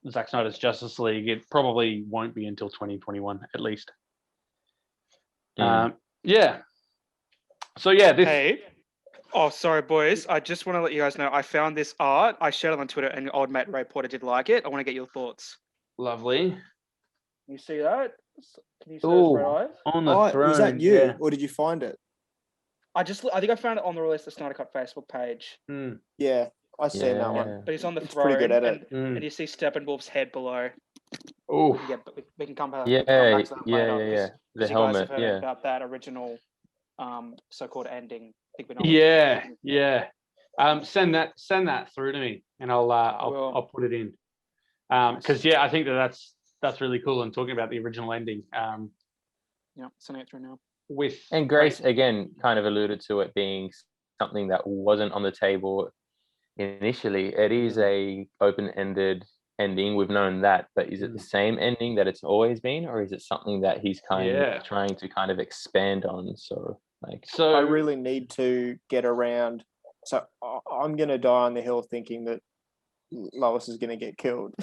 Zack Snyder's Justice League, it probably won't be until 2021 at least. Yeah. So yeah, this. Hey. Oh, sorry, boys. I just want to let you guys know I found this art. I shared it on Twitter, and old mate Ray Porter did like it. I want to get your thoughts. Lovely. You see that? Can you see those red eyes? On the throne. Was that you, or did you find it? I think I found it on the Release the Snyder Cut Facebook page. Yeah, I seen that one. But he's on the throne. Pretty good at it. And you see Steppenwolf's head below. Oh. Yeah, but we can come back. Yeah. The helmet. About that original so-called ending. I think yeah. Send that through to me, and I'll put it in. Because I think that's really cool. And talking about the original ending. Sending it through now. And Grace again kind of alluded to it being something that wasn't on the table initially. It is a open-ended ending. We've known that, but is it the same ending that it's always been, or is it something that he's kind of trying to kind of expand on? So I really need to get around. So I'm gonna die on the hill thinking that Lois is gonna get killed.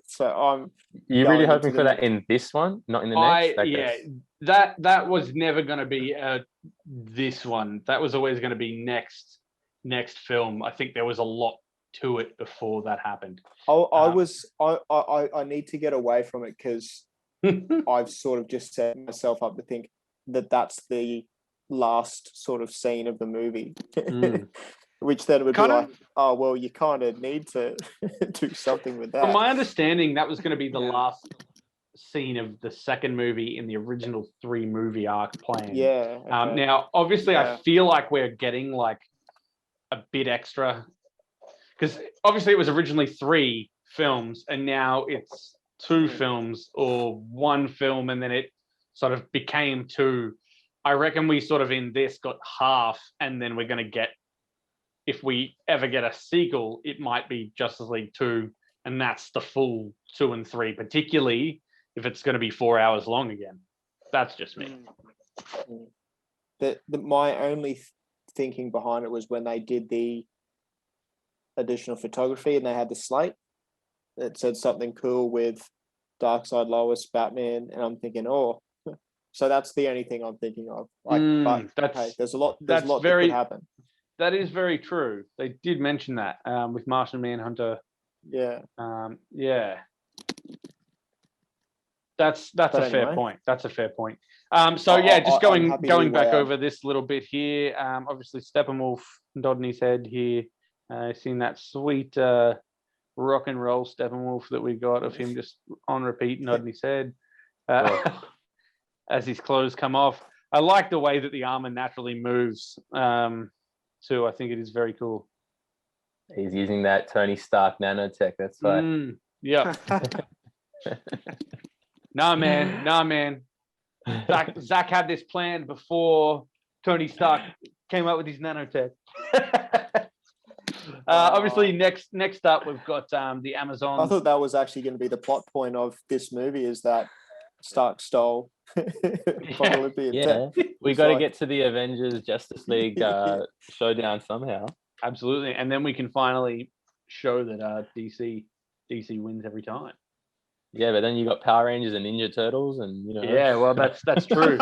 So You're really hoping for that in this one, not in the next? That was never gonna be this one. That was always gonna be next film. I think there was a lot to it before that happened. I need to get away from it because I've sort of just set myself up to think that that's the last sort of scene of the movie, which then would be like, oh well, you kind of need to do something with that. From my understanding, that was going to be the last scene of the second movie in the original 3-movie arc plan. Now obviously I feel like we're getting like a bit extra, because obviously it was originally 3 films and now it's 2 films, or 1 film and then it sort of became 2. I reckon we sort of in this got half, and then we're going to get, if we ever get a sequel, it might be Justice League 2, and that's the full 2 and 3, particularly if it's going to be 4 hours long again. That's just me. My only thinking behind it was when they did the additional photography and they had the slate that said something cool with Darkseid, Lois, Batman, and I'm thinking, so that's the only thing I'm thinking of. There's a lot that could happen. That is very true. They did mention that with Martian Manhunter. Yeah. That's a fair point. That's a fair point. Just going back over this little bit here. Obviously, Steppenwolf nodding his head here. Seen that sweet rock and roll Steppenwolf that we got of him just on repeat nodding his head. As his clothes come off. I like the way that the armor naturally moves too. I think it is very cool. He's using that Tony Stark nanotech. That's right. Yeah. Nah, man. Zack had this plan before Tony Stark came up with his nanotech. Obviously, next up, we've got the Amazon. I thought that was actually going to be the plot point of this movie, is that Stark stole Yeah, we got to get to the Avengers Justice League showdown somehow. Absolutely, and then we can finally show that DC wins every time. Yeah, but then you got Power Rangers and Ninja Turtles, and Yeah, well, that's true.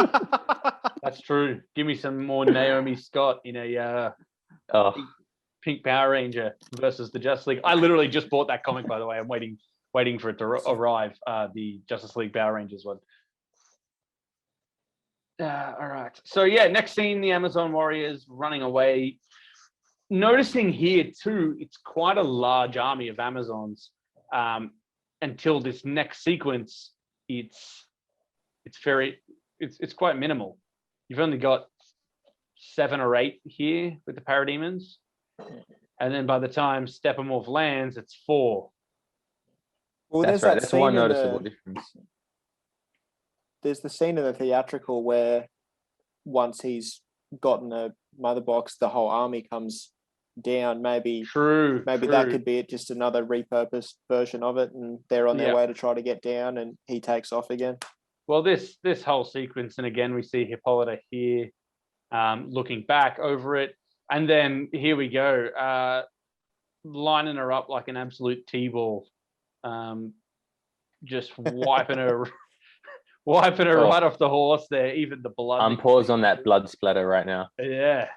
That's true. Give me some more Naomi Scott in a pink Power Ranger versus the Justice League. I literally just bought that comic, by the way. I'm waiting for it to arrive. The Justice League Power Rangers one. All right. So yeah, next scene, the Amazon warriors running away. Noticing here too, it's quite a large army of Amazons. Until this next sequence, it's quite minimal. You've only got 7 or 8 here with the parademons, and then by the time Steppenwolf lands, it's 4. Well, that's right. That's one noticeable difference. There's the scene in the theatrical where once he's gotten a mother box, the whole army comes down. Maybe that could be it, just another repurposed version of it, and they're on their way to try to get down, and he takes off again. Well, this whole sequence, and again we see Hippolyta here looking back over it, and then here we go, lining her up like an absolute T-ball, just wiping her right off the horse there. Even the blood. I'm paused on that blood splatter right now. Yeah.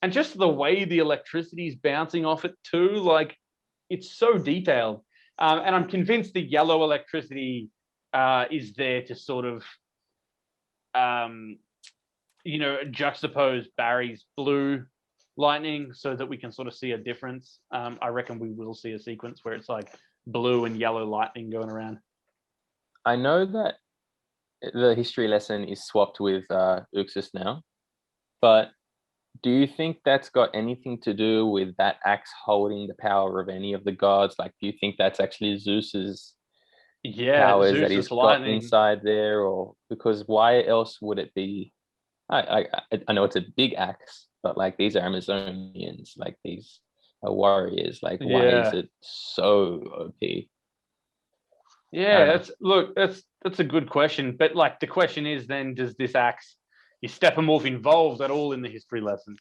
And just the way the electricity is bouncing off it too, like it's so detailed. And I'm convinced the yellow electricity is there to sort of, juxtapose Barry's blue lightning so that we can sort of see a difference. I reckon we will see a sequence where it's like blue and yellow lightning going around. I know that the history lesson is swapped with Uxus now, but do you think that's got anything to do with that axe holding the power of any of the gods? Like, do you think that's actually Zeus's powers that he's got inside there? Or because why else would it be? I know it's a big axe, but like these are Amazonians, like these are warriors. Like, why is it so OP? Yeah, that's a good question. But like the question is then, does this axe, is Steppenwolf involved at all in the history lesson?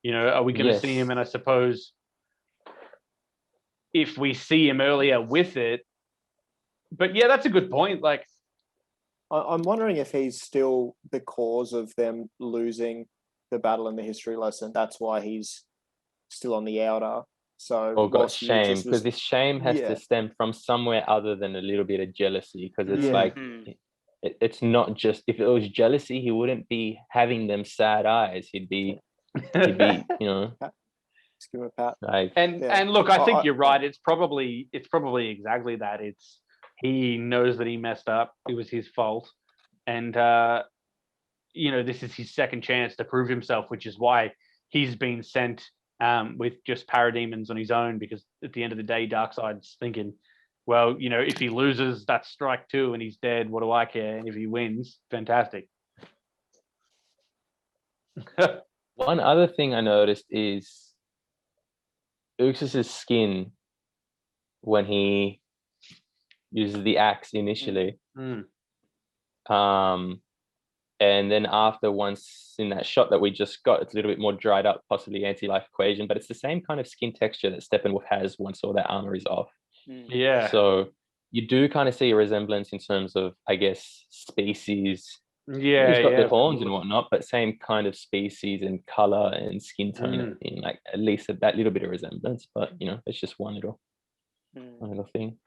Are we going to see him? And I suppose if we see him earlier with it, but yeah, that's a good point. Like, I'm wondering if he's still the cause of them losing the battle in the history lesson. That's why he's still on the outer. So got shame, because this shame has to stem from somewhere other than a little bit of jealousy, because it's like it's not just, if it was jealousy, he wouldn't be having them sad eyes. He'd be just give him a pat. Like, and look, I think you're right. It's probably exactly that. It's, he knows that he messed up. It was his fault, and this is his second chance to prove himself, which is why he's been sent with just parademons on his own. Because at the end of the day, Darkseid's thinking, well, if he loses, that's strike 2 and he's dead. What do I care? And if he wins, fantastic. One other thing I noticed is Uxus's skin when he uses the axe initially. And then after, once in that shot that we just got, it's a little bit more dried up, possibly anti-life equation, but it's the same kind of skin texture that Steppenwolf has once all that armor is off. Yeah. So you do kind of see a resemblance in terms of, I guess, species. Yeah. He's got the horns and whatnot, but same kind of species and color and skin tone, in like at least that little bit of resemblance. But it's just one little thing.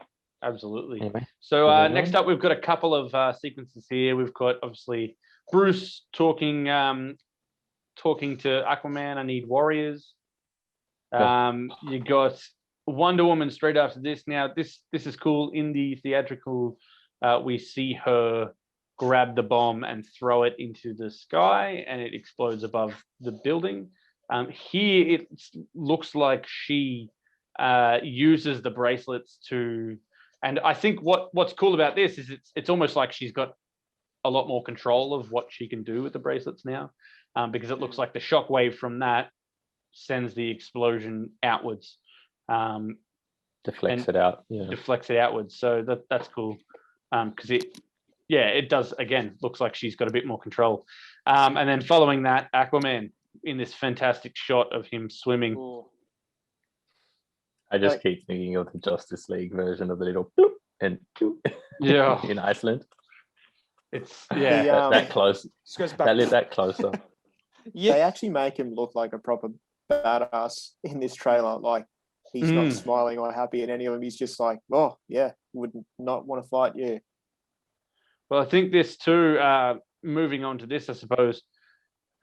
Absolutely. Anyway, so next up, we've got a couple of sequences here. We've got obviously Bruce talking to Aquaman. I need warriors. You got Wonder Woman straight after this. Now this is cool. In the theatrical, we see her grab the bomb and throw it into the sky, and it explodes above the building. Here it looks like she uses the bracelets to, and I think what's cool about this is it's almost like she's got a lot more control of what she can do with the bracelets now, because it looks like the shockwave from that sends the explosion outwards. Deflects it out. Yeah. Deflects it outwards. So that's cool. Because it does, again, looks like she's got a bit more control. And then following that, Aquaman in this fantastic shot of him swimming. Ooh. I just keep thinking of the Justice League version of the little bloop and bloop in Iceland. It's that close. That closer. Yeah. They actually make him look like a proper badass in this trailer. Like he's not smiling or happy at any of them. He's just like, oh yeah, would not want to fight you. Well, I think this too, moving on to this, I suppose,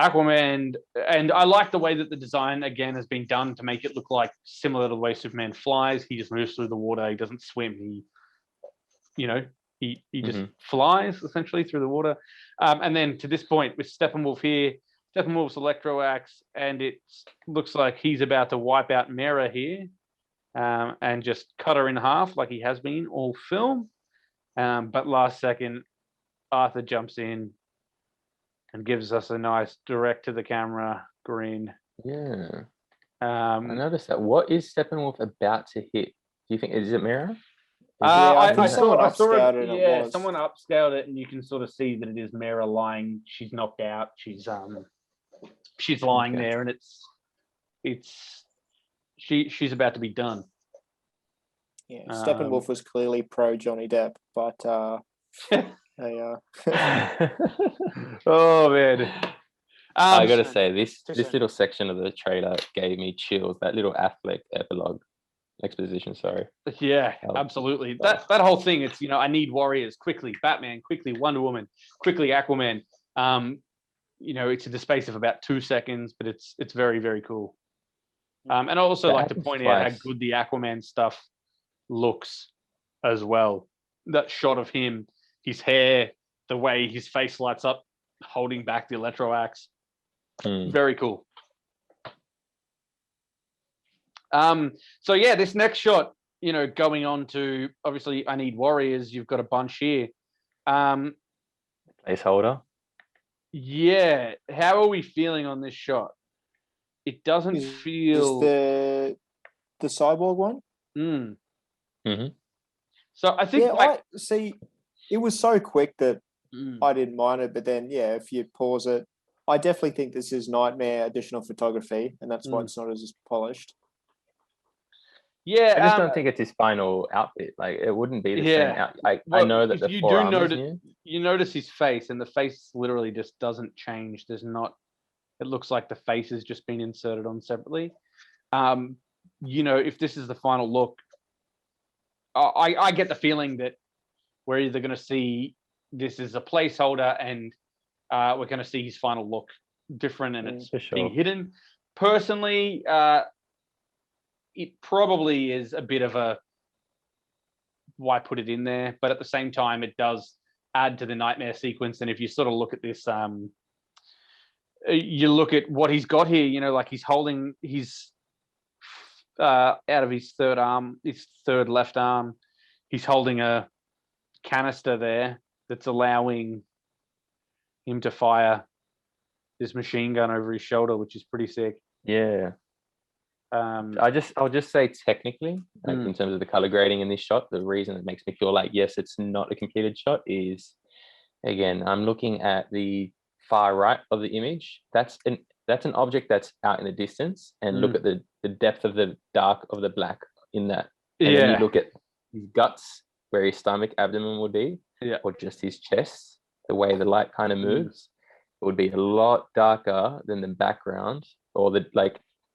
Aquaman, and I like the way that the design, again, has been done to make it look like similar to the way Superman flies. He just moves through the water. He doesn't swim. He just flies, essentially, through the water. And then to this point, with Steppenwolf here, Steppenwolf's Electro Axe, and it looks like he's about to wipe out Mera here and just cut her in half like he has been all film. But last second, Arthur jumps in and gives us a nice direct to the camera grin. Yeah. I noticed that. What is Steppenwolf about to hit? Do you think, is it Mera? I saw it. Someone upscaled it, and you can sort of see that it is Mera lying. She's knocked out. She's lying there, and she's about to be done. Yeah, Steppenwolf was clearly pro Johnny Depp, but oh man. I gotta say, this little section of the trailer gave me chills. That little Affleck exposition, sorry. Yeah, absolutely. That whole thing, it's, I need warriors quickly, Batman quickly, Wonder Woman quickly, Aquaman. It's in the space of about 2 seconds, but it's very, very cool. And I also like to point out how good the Aquaman stuff looks as well. That shot of him, his hair, the way his face lights up, holding back the Electro Axe. Very cool. So yeah, this next shot, going on to, obviously, I need warriors. You've got a bunch here. Placeholder. Yeah. How are we feeling on this shot? It doesn't feel... Is the cyborg one? Mm-hmm. So I think... it was so quick that I didn't mind it, but then, if you pause it, I definitely think this is Nightmare additional photography, and that's why it's not as polished. Yeah, I just don't think it's his final outfit. Like, it wouldn't be the same outfit. I know that the forearm is new. You notice his face, and the face literally just doesn't change. There's not... It looks like the face has just been inserted on separately. If this is the final look, I get the feeling that we're either going to see this as a placeholder and we're going to see his final look different, and it's being hidden. Personally, it probably is a bit of a why put it in there, but at the same time, it does add to the Nightmare sequence. And if you sort of look at this, you look at what he's got here, like he's holding his out of his third left arm, he's holding a canister there that's allowing him to fire this machine gun over his shoulder, which is pretty sick. Yeah. I'll just say technically, in terms of the color grading in this shot, the reason it makes me feel like, yes, it's not a completed shot is, again, I'm looking at the far right of the image. That's an object that's out in the distance, and look at the depth of the dark of the black in that. And then you look at his guts, where his stomach, abdomen would be, or just his chest, the way the light kind of moves, it would be a lot darker than the background, or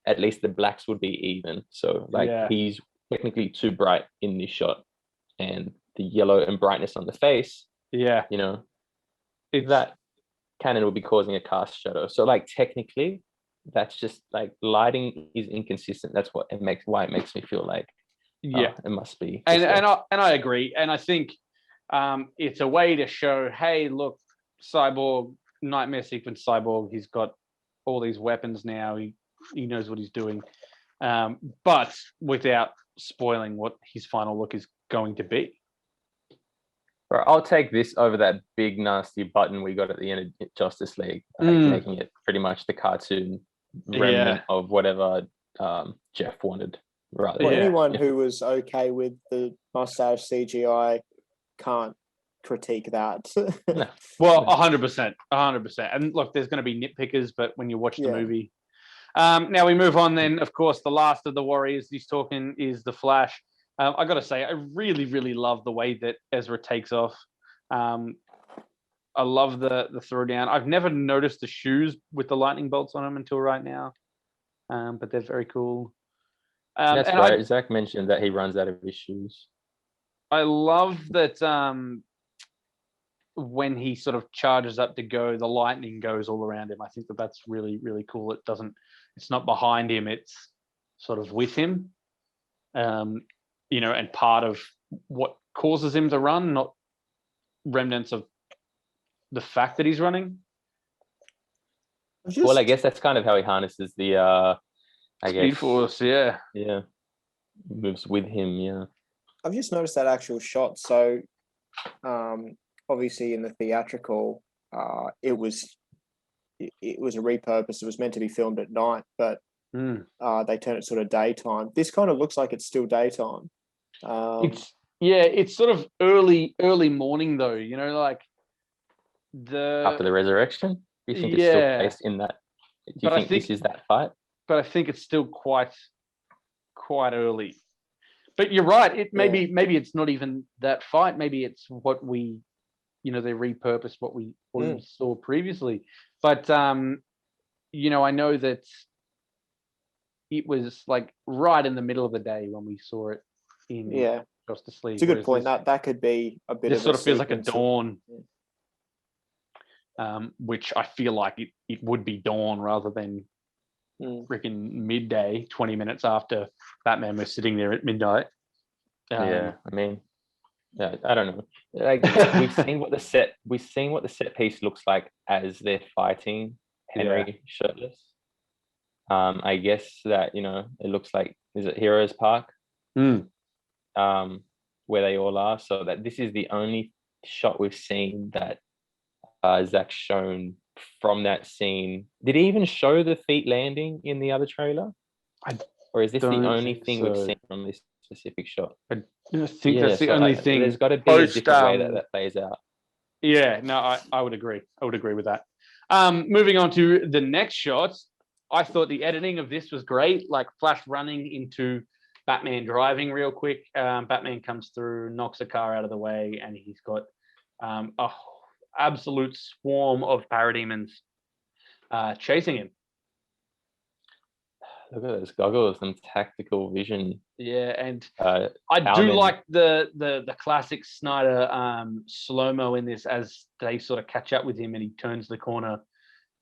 at least the blacks would be even. So he's technically too bright in this shot, and the yellow and brightness on the face, that canon will be causing a cast shadow. So technically, that's just lighting is inconsistent. That's why it makes me feel like it must be. And I agree. And I think it's a way to show, hey, look, Cyborg, Nightmare sequence Cyborg, he's got all these weapons now. He knows what he's doing, but without spoiling what his final look is going to be. Right, I'll take this over that big nasty button we got at the end of Justice League, making it pretty much the cartoon remnant of whatever Jeff wanted. Right. Well, anyone who was okay with the mustache CGI can't critique that. No. Well, 100%, 100%. And look, there's going to be nitpickers, but when you watch the movie, now we move on. Then, of course, the last of the Warriors he's talking is the Flash. I got to say, I really, really love the way that Ezra takes off. I love the throwdown. I've never noticed the shoes with the lightning bolts on them until right now, but they're very cool. That's right. Zach mentioned that he runs out of his shoes. I love that when he sort of charges up to go, the lightning goes all around him. I think that's really, really cool. It's not behind him, it's sort of with him, and part of what causes him to run, not remnants of the fact that he's running. Well, I guess that's kind of how he harnesses the Speed Force, yeah. Moves with him, yeah. I've just noticed that actual shot. So, obviously in the theatrical, it was a repurpose. It was meant to be filmed at night, but they turned it sort of daytime. This kind of looks like it's still daytime. It's sort of early morning though. Like after the resurrection. Do you think it's still based in that? Do you think this is that fight? But I think it's still quite early. But you're right. Maybe it's not even that fight. Maybe it's what we, they repurposed what we saw previously. But I know that it was like right in the middle of the day when we saw it in Justice League. It's a good point. That could be a bit. This sort of feels like a dawn, which I feel like it would be dawn rather than freaking midday, 20 minutes after Batman was sitting there at midnight. I mean, I don't know. Like we've seen what the set piece looks like as they're fighting Henry shirtless. I guess that it looks like, is it Heroes Park? Where they all are. So that this is the only shot we've seen that Zach's shown from that scene. Did he even show the feet landing in the other trailer? Or is this the only thing we've seen from this specific shot? I think that's the only thing. There's got to be a different way that plays out. Yeah, no, I would agree. I would agree with that. Moving on to the next shot, I thought the editing of this was great. Like Flash running into Batman driving real quick. Batman comes through, knocks a car out of the way, and he's got a absolute swarm of parademons chasing him. Look at those goggles and tactical vision. Yeah, and I do like the classic Snyder slow-mo in this as they sort of catch up with him and he turns the corner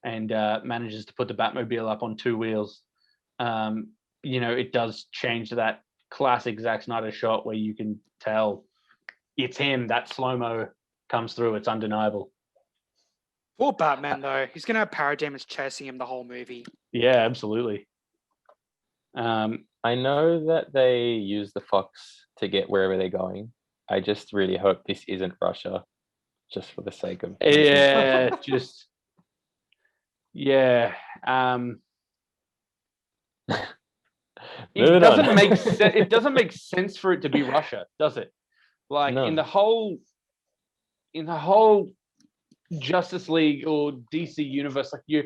and manages to put the Batmobile up on two wheels. It does change to that classic Zack Snyder shot where you can tell it's him. That slow-mo comes through. It's undeniable. Poor Batman, though. He's going to have parademons chasing him the whole movie. Yeah, absolutely. I know that they use the Fox to get wherever they're going. I just really hope this isn't Russia, just for the sake of it doesn't make sense. It doesn't make sense for it to be Russia, does it? Like in the whole Justice League or DC universe, like you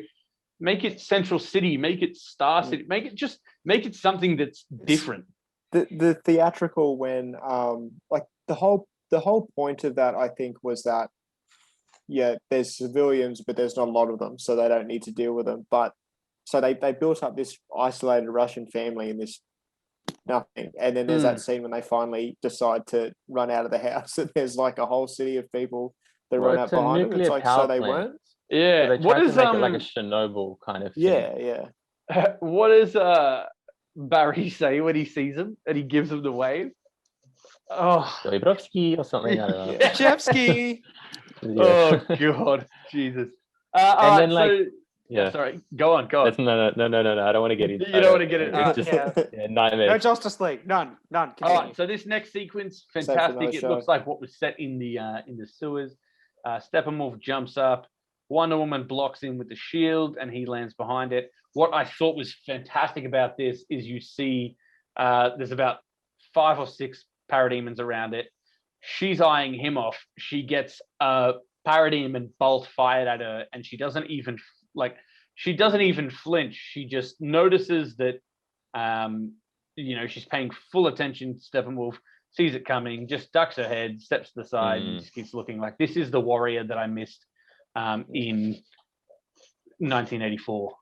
make it Central City, make it Star City, make it something that's different. The theatrical when like the whole point of that I think was that there's civilians but there's not a lot of them, so they don't need to deal with them. But so they built up this isolated Russian family in this nothing, and then there's that scene when they finally decide to run out of the house and there's like a whole city of people that run out behind them. It's like so they weren't. Yeah. So they tried to make it like a Chernobyl kind of thing. Yeah. What does Barry say when he sees him and he gives him the wave? Oh, Doibrovsky or something. I don't know. Chevsky. Oh God, Jesus. And then sorry. Go on. No. I don't want to get into. You don't want to get it. It's just nightmare. No Justice League. None. Continue. All right. So this next sequence, fantastic. It looks like what was set in the sewers. Steppenwolf jumps up. Wonder Woman blocks him with the shield, and he lands behind it. What I thought was fantastic about this is you see There's about 5 or 6 parademons around it. She's eyeing him off. She gets a parademon bolt fired at her, and she doesn't even flinch. She just notices that, she's paying full attention to Steppenwolf, sees it coming, just ducks her head, steps to the side, and just keeps looking like, this is the warrior that I missed in 1984.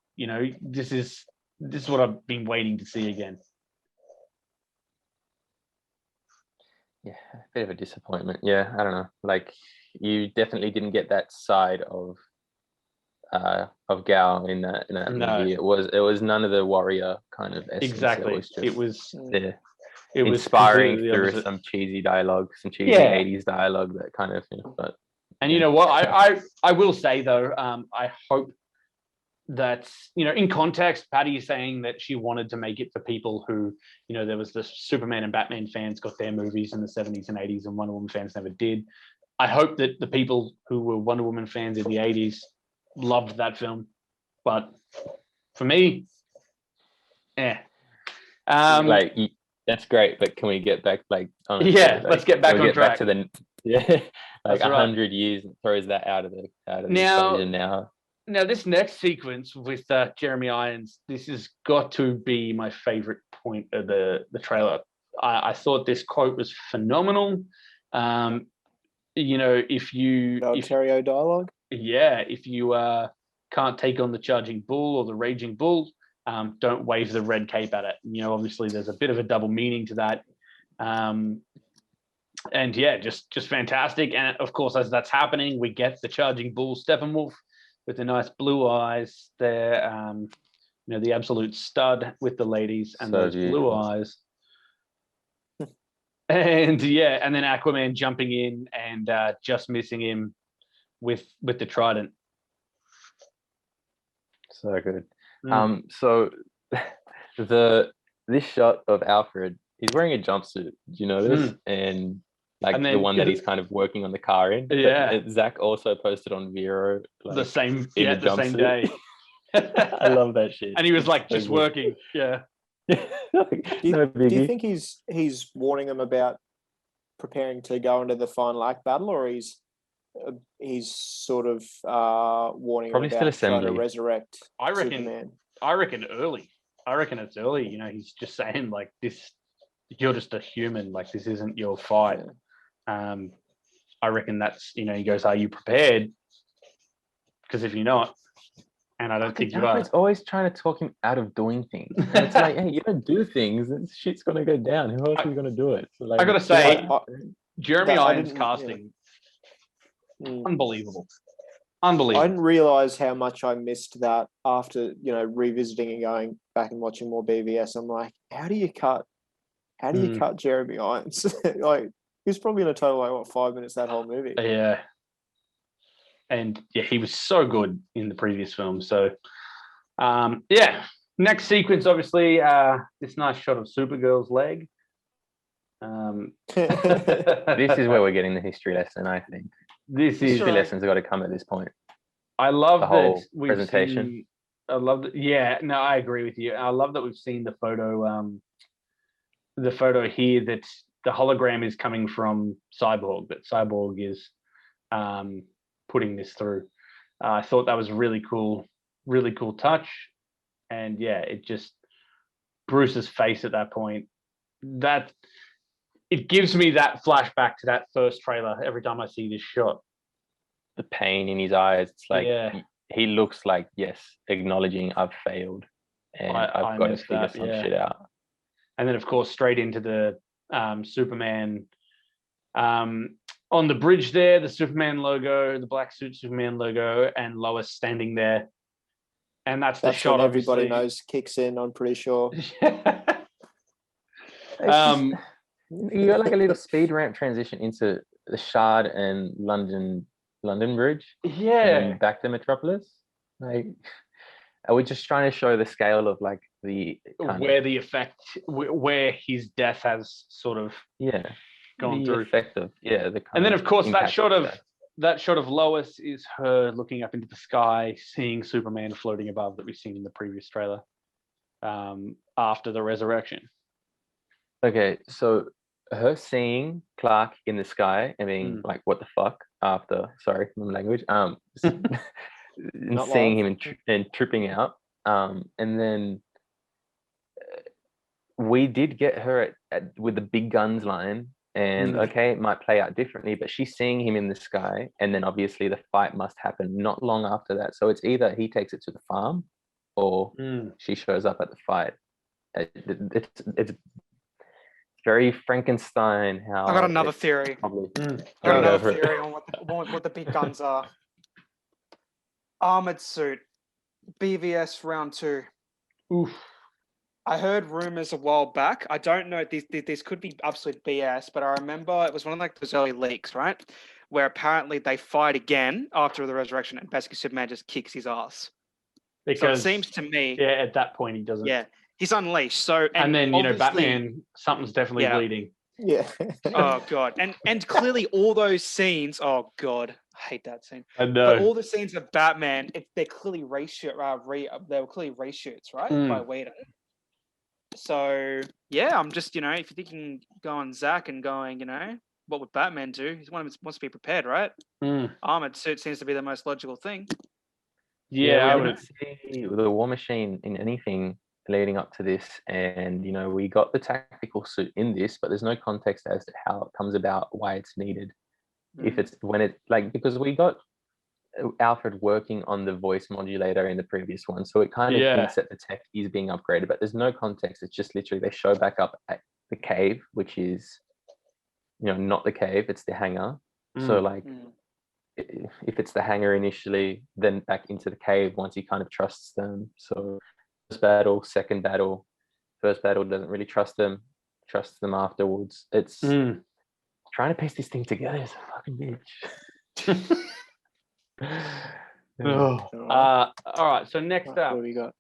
This is what I've been waiting to see again. Yeah, a bit of a disappointment. Yeah, I don't know. Like, you definitely didn't get that side of Gao in that movie. It was none of the warrior kind of essence. Exactly. It was inspiring through some cheesy dialogue, some cheesy 80s dialogue that kind of, but. And you know what? I will say though, I hope that, in context, Patty is saying that she wanted to make it for people who, there was the Superman and Batman fans got their movies in the 70s and 80s, and Wonder Woman fans never did. I hope that the people who were Wonder Woman fans in the 80s loved that film. But for me, that's great, but can we get back, let's get back on track. Back to the 100 years throws that out of the equation now. Now, this next sequence with Jeremy Irons, this has got to be my favorite point of the trailer. I thought this quote was phenomenal. If Ontario dialogue. Yeah, if you can't take on the charging bull or the raging bull, don't wave the red cape at it. Obviously there's a bit of a double meaning to that. And yeah, just fantastic. And of course, as that's happening, we get the charging bull Steppenwolf with the nice blue eyes there. The absolute stud with the ladies and those blue eyes. And and then Aquaman jumping in and just missing him with the trident. So good. So this shot of Alfred, he's wearing a jumpsuit. Do you know this? And then, the one that he's kind of working on the car in. Yeah. Zach also posted on Vero the same day. I love that shit. And he was like, just working. Yeah. Do you think he's warning them about preparing to go into the final act battle, or he's sort of warning probably them about still trying to resurrect Superman? I reckon early. I reckn it's early. He's just saying like, this, you're just a human. Like, this isn't your fight. I reckon that's, he goes, are you prepared? Because if you're not, and I don't think you are. It's always trying to talk him out of doing things. And it's like, hey, you don't do things, and shit's gonna go down. Who else is gonna do it? So I gotta say, Jeremy Irons casting, unbelievable. I didn't realize how much I missed that after revisiting and going back and watching more BVS. I'm like, how do you cut Jeremy Irons? Like, he was probably in a total like 5 minutes that whole movie. Yeah. And he was so good in the previous film. So, next sequence, obviously, this nice shot of Supergirl's leg. This is where we're getting the history lesson, I think. History lessons have got to come at this point. I love the whole presentation. I love that. Yeah, no, I agree with you. I love that we've seen the photo. The photo here that the hologram is coming from Cyborg. That Cyborg is putting this through. I thought that was really cool touch. And it just, Bruce's face at that point, that it gives me that flashback to that first trailer every time I see this shot. The pain in his eyes, it's like he looks like, yes, acknowledging I've failed and I've got to figure some shit out. And then of course straight into the Superman on the bridge there, the Superman logo, the black suit Superman logo, and Lois standing there. And that's the shot everybody knows kicks in, I'm pretty sure. You got like a little speed ramp transition into the Shard and London Bridge. Yeah. And back to Metropolis. Like, are we just trying to show the scale of like where his death has sort of gone through. Effective, and then of course that shot of Lois is her looking up into the sky, seeing Superman floating above that we've seen in the previous trailer after the resurrection. Okay, so her seeing Clark in the sky and being like, "What the fuck?" After, sorry, my language. And seeing him and tripping out. And then we did get her with the big guns line, and okay, it might play out differently, but she's seeing him in the sky, and then obviously the fight must happen not long after that. So it's either he takes it to the farm, or she shows up at the fight. It's very Frankenstein. How I got another theory. I got another theory on what the big guns are. Armored suit, BVS round 2. Oof. I heard rumors a while back. I don't know. This could be absolute BS, but I remember it was one of like those early leaks, right? Where apparently they fight again after the resurrection, and basically Superman just kicks his ass. Because so it seems to me, at that point he doesn't. Yeah, he's unleashed. So and then Batman, something's definitely bleeding. Yeah. Oh god, and clearly all those scenes. Oh god, I hate that scene. I know. But all the scenes of Batman, they're clearly they were clearly reshoots, right, by Whedon. So yeah, I'm just if you're thinking going Zack and going, what would Batman do? He wants to be prepared, right? Armored suit seems to be the most logical thing. Yeah, I would see the War Machine in anything leading up to this, and we got the tactical suit in this, but there's no context as to how it comes about, why it's needed. If it's when it because we got Alfred working on the voice modulator in the previous one, so it kind of hints at the tech is being upgraded, but there's no context. It's just literally they show back up at the cave, which is not the cave, it's the hangar. So if it's the hangar initially, then back into the cave once he kind of trusts them. So first battle, second battle, first battle doesn't really trust them afterwards. It's trying to piece this thing together is a fucking bitch. All right, so next up, what do we got?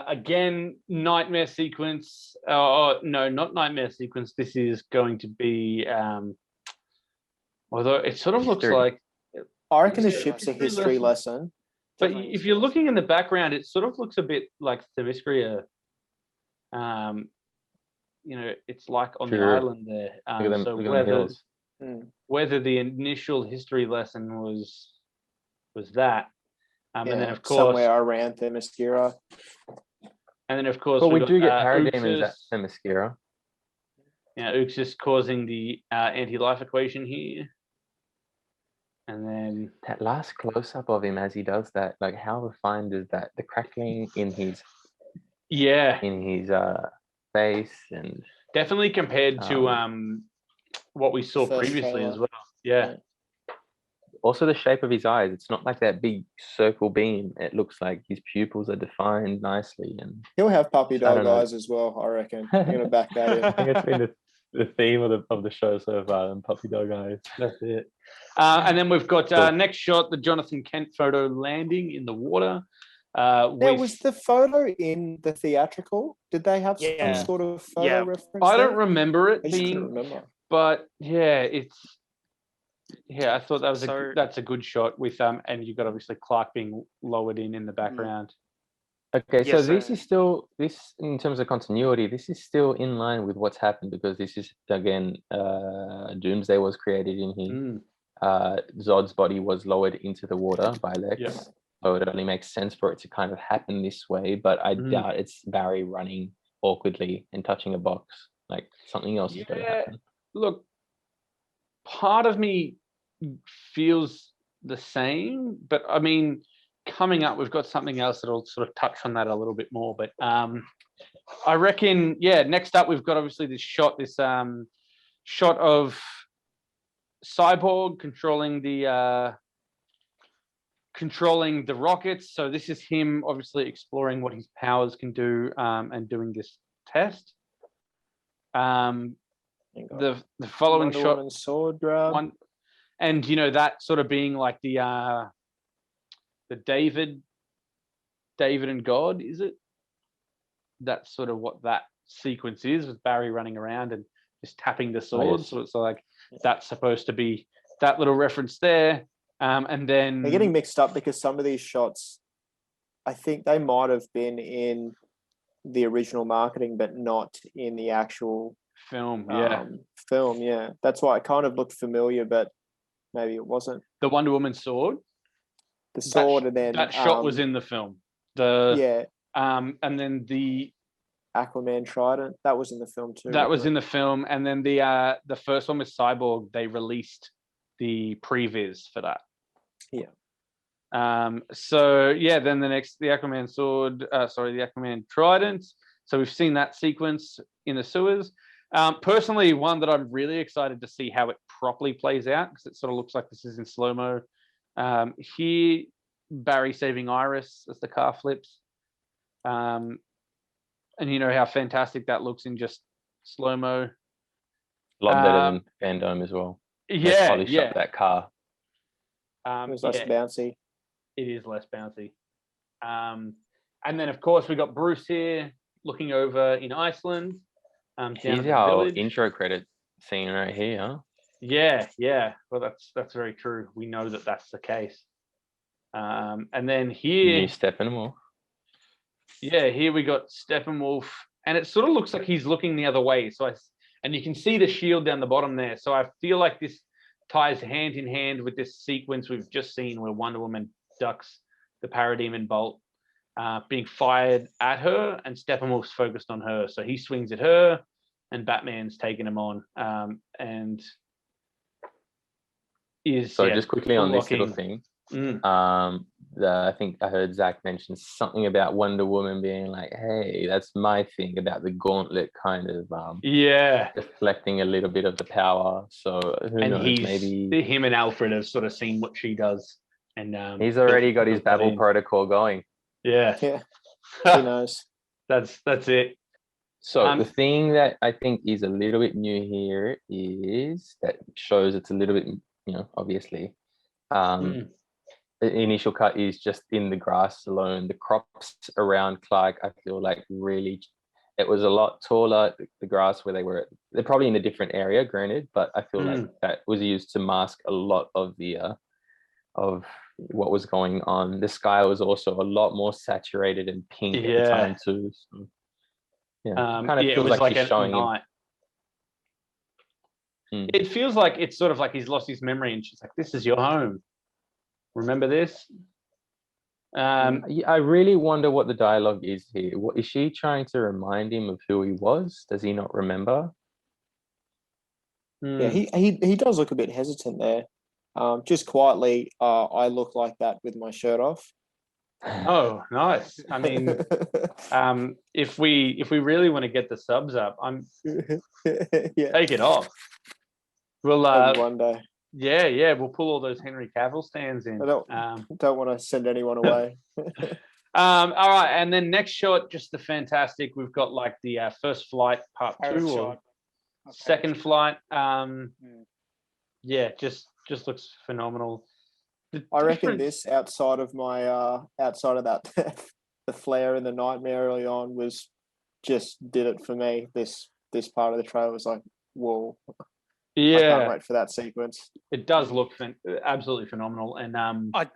Again, nightmare sequence. No, not nightmare sequence. This is going to be although it sort of looks like, I reckon the ship's a history lesson. But if you're looking in the background, it sort of looks a bit like Themyscira. It's like on the island there. So whether the initial history lesson was that, and then of course somewhere around Themyscira. And then of course, but we do get parademons at Themyscira. Uxus causing the anti-life equation here. And then that last close-up of him as he does that, like how refined is that? The crackling in his face, and definitely compared to what we saw previously as well. Yeah. Also the shape of his eyes, it's not like that big circle beam. It looks like his pupils are defined nicely, and he'll have puppy dog eyes as well, I reckon. I'm gonna back that in. I think it's been the theme of the show so far, and puppy dog eyes. That's it. And then we've got next shot, the Jonathan Kent photo landing in the water. Was the photo in the theatrical? Did they have some sort of photo reference? I don't remember it being, but I thought that was that's a good shot with and you've got obviously Clark being lowered in the background. Okay, so this is still in terms of continuity. This is still in line with what's happened, because this is again Doomsday was created in here. Zod's body was lowered into the water by Lex, so it only makes sense for it to kind of happen this way. But I doubt it's Barry running awkwardly and touching a box. Like something else is going to happen. Look, part of me feels the same, but I mean, coming up, we've got something else that'll sort of touch on that a little bit more. But I reckon, next up, we've got obviously this shot of Cyborg controlling the rockets. So this is him obviously exploring what his powers can do and doing this test. The following Wonder shot, Woman sword grab. And that sort of being like the David and God, is it? That's sort of what that sequence is, with Barry running around and just tapping the sword. So it's like that's supposed to be that little reference there. And then they're getting mixed up because some of these shots, I think they might have been in the original marketing, but not in the actual Film, yeah. Film, yeah. That's why it kind of looked familiar, but maybe it wasn't. The Wonder Woman sword. The sword, and then that shot was in the film. And then the Aquaman trident, that was in the film too. That was in the film, and then the first one with Cyborg, they released the previs for that. Yeah. So yeah, then the Aquaman sword, the Aquaman trident. So we've seen that sequence in the sewers. Personally, one that I'm really excited to see how it properly plays out, because it sort of looks like this is in slow-mo. Here, Barry saving Iris as the car flips. And you know how fantastic that looks in just slow-mo. A lot better than Fandom as well. Yeah, polish up that car. It was less bouncy. It is less bouncy. And then, of course, we got Bruce here looking over in Iceland. Here's our intro credit scene right here. Huh? Yeah. Well, that's very true. We know that that's the case. And then here, new Steppenwolf. Yeah, here we got Steppenwolf, and it sort of looks like he's looking the other way. And you can see the shield down the bottom there. So I feel like this ties hand in hand with this sequence we've just seen where Wonder Woman ducks the Parademon bolt being fired at her, and Steppenwolf's focused on her. So he swings at her, and Batman's taking him on. And is just quickly on this little thing. I think I heard Zack mention something about Wonder Woman being like, "Hey, that's my thing about the gauntlet," kind of deflecting a little bit of the power. So who knows? Maybe him and Alfred have sort of seen what she does, and he's already got his Babel protocol going. Yeah. Who knows? That's it. So the thing that I think is a little bit new here is that shows it's a little bit, obviously. The initial cut is just in the grass alone. The crops around Clark, I feel like really, it was a lot taller. The grass where they're probably in a different area, granted, but I feel like that was used to mask a lot of the of what was going on. The sky was also a lot more saturated and pink at the time too. So, kind of feels like she's showing him. It feels like it's sort of like he's lost his memory, and she's like, "This is your home. Remember this?" I really wonder what the dialogue is here. What is she trying to remind him of who he was? Does he not remember? Yeah, he does look a bit hesitant there. Just quietly, I look like that with my shirt off. Oh, nice. I mean, if we really want to get the subs up, take it off. We'll one day. Yeah, we'll pull all those Henry Cavill stands in. I don't want to send anyone away. All right, and then next shot, just the fantastic. We've got like the first flight part 2 or second flight. Yeah, just looks phenomenal. I reckon this outside of that the flare and the nightmare early on was just did it for me. This part of the trailer was like, whoa. Yeah, I can't wait for that sequence. It does look absolutely phenomenal, and I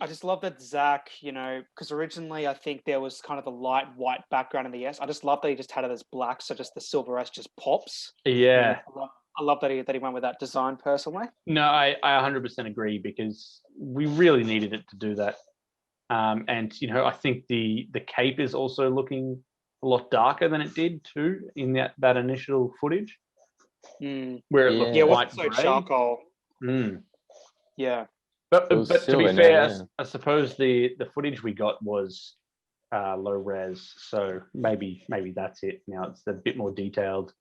just love that Zack, because originally I think there was kind of a light white background in the S. I just love that he just had it as black, so just the silver S just pops. Yeah, I love that he went with that design personally. No, I 100% agree, because we really needed it to do that. And I think the cape is also looking a lot darker than it did too in that initial footage. Where it looked quite so charcoal. Yeah, but to be fair, I suppose the footage we got was low res, so maybe that's it. Now it's a bit more detailed.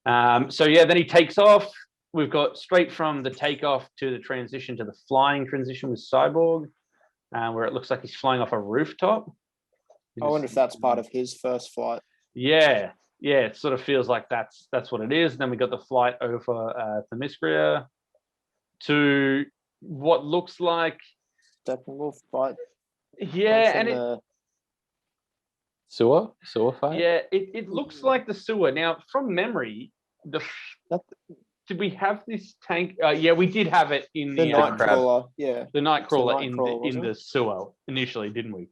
So yeah, then he takes off. We've got straight from the takeoff to the transition to the flying transition with Cyborg, where it looks like he's flying off a rooftop. I wonder if that's part of his first flight. Yeah, it sort of feels like that's what it is. Then we got the flight over Themyscira to what looks like Steppenwolf fight. Yeah, and it sewer fight. Yeah, it looks like the sewer. Now, from memory, did we have this tank? Yeah, we did have it in the Nightcrawler. Yeah, the Nightcrawler in the sewer initially, didn't we?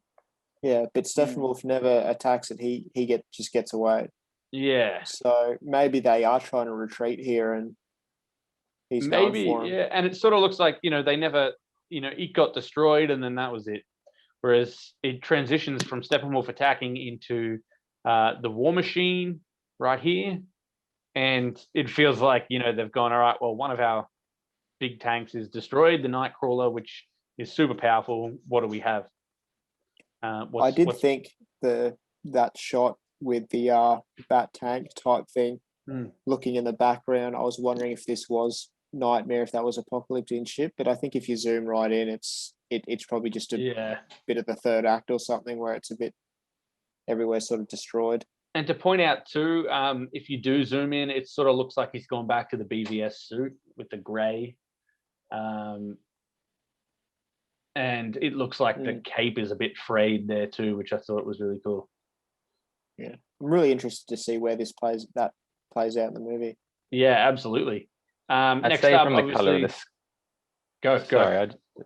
Yeah, but Steppenwolf never attacks it. He just gets away. Yeah. So maybe they are trying to retreat here, and he's going for him. Yeah. And it sort of looks like, they never, it got destroyed and then that was it. Whereas it transitions from Steppenwolf attacking into the War Machine right here. And it feels like, they've gone, all right, well, one of our big tanks is destroyed, the Nightcrawler, which is super powerful. What do we have? I did think that shot with the bat tank type thing, looking in the background, I was wondering if this was Nightmare, if that was Apocalypse in ship. But I think if you zoom right in, it's probably just a bit of the third act or something where it's a bit everywhere sort of destroyed. And to point out too, if you do zoom in, it sort of looks like he's gone back to the BVS suit with the grey. And it looks like the cape is a bit frayed there too, which I thought was really cool. Yeah, I'm really interested to see where this plays out in the movie. Yeah, absolutely. Next say up, from the color of the go.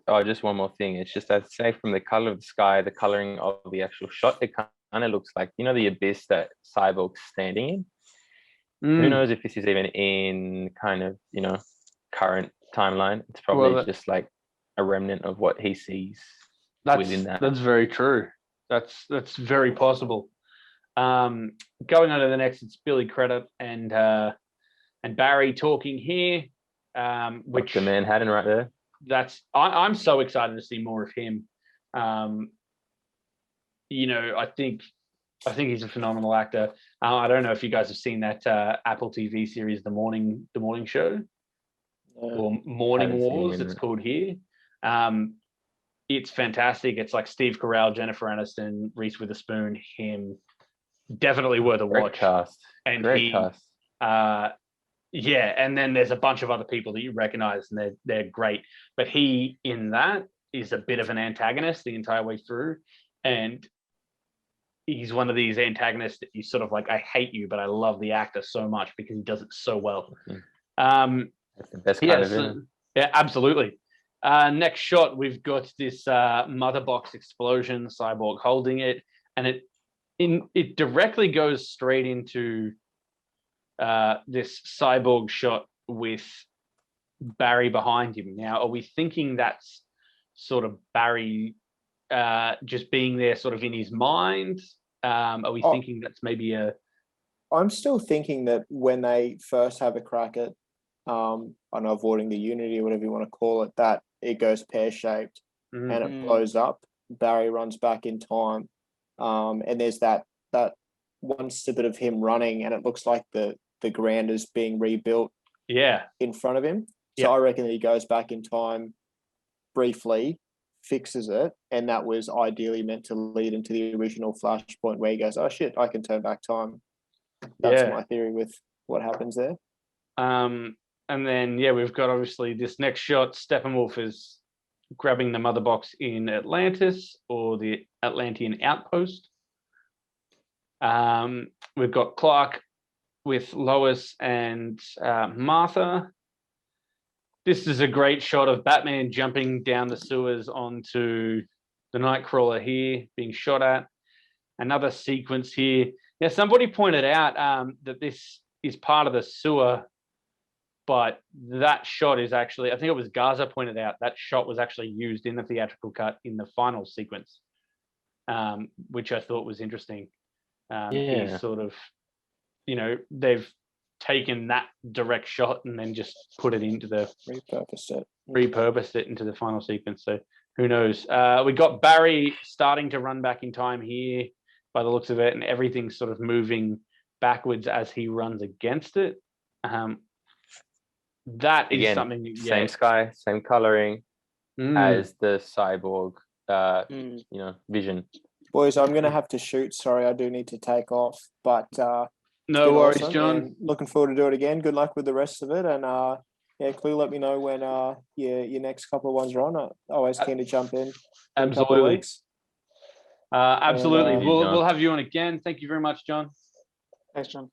Sorry, just one more thing. It's just I'd say from the color of the sky, the coloring of the actual shot, it kind of looks like the abyss that Cyborg's standing in. Who knows if this is even in kind of current timeline? It's probably just like a remnant of what he sees within that. That's very true. That's very possible. Going on to the next, it's Billy Crudup and Barry talking here. Which Dr. Manhattan right there. I'm so excited to see more of him. I think he's a phenomenal actor. I don't know if you guys have seen that Apple TV series, The Morning Show, or Morning Wars. It's called here. It's fantastic. It's like Steve Carell, Jennifer Aniston, Reese Witherspoon, him. Definitely worth a watch. Great cast. Yeah, and then there's a bunch of other people that you recognize, and they're great. But he in that is a bit of an antagonist the entire way through, and he's one of these antagonists that you sort of like, I hate you, but I love the actor so much because he does it so well. That's the best kind of villain. Yeah, absolutely. Next shot, we've got this mother box explosion, Cyborg holding it, and it directly goes straight into this Cyborg shot with Barry behind him. Now, are we thinking that's sort of Barry just being there sort of in his mind? Are we thinking that's maybe I'm still thinking that when they first have a crack at avoiding the Unity or whatever you want to call it, that it goes pear-shaped and it blows up. Barry runs back in time. And there's that one snippet of him running, and it looks like the ground is being rebuilt in front of him. So I reckon that he goes back in time briefly, fixes it, and that was ideally meant to lead into the original Flashpoint where he goes, oh shit, I can turn back time. That's my theory with what happens there. And then we've got obviously this next shot. Steppenwolf is grabbing the mother box in Atlantis, or the Atlantean outpost. We've got Clark with Lois and Martha. This is a great shot of Batman jumping down the sewers onto the Nightcrawler here, being shot at. Another sequence here. Now, somebody pointed out that this is part of the sewer, but that shot is actually, I think it was Gaza pointed out, that shot was actually used in the theatrical cut in the final sequence, which I thought was interesting. He's sort of, they've taken that direct shot and then just put it into the repurposed it into the final sequence. So who knows? We got Barry starting to run back in time here by the looks of it, and everything's sort of moving backwards as he runs against it. That is something. Same sky, same coloring as the Cyborg, vision. Boys, I'm going to have to shoot. Sorry, I do need to take off. But no worries, awesome, John. Looking forward to do it again. Good luck with the rest of it. And Clue, let me know when your next couple of ones are on. Always keen to jump in. Absolutely. Absolutely. We'll have you on again. Thank you very much, John. Thanks, John.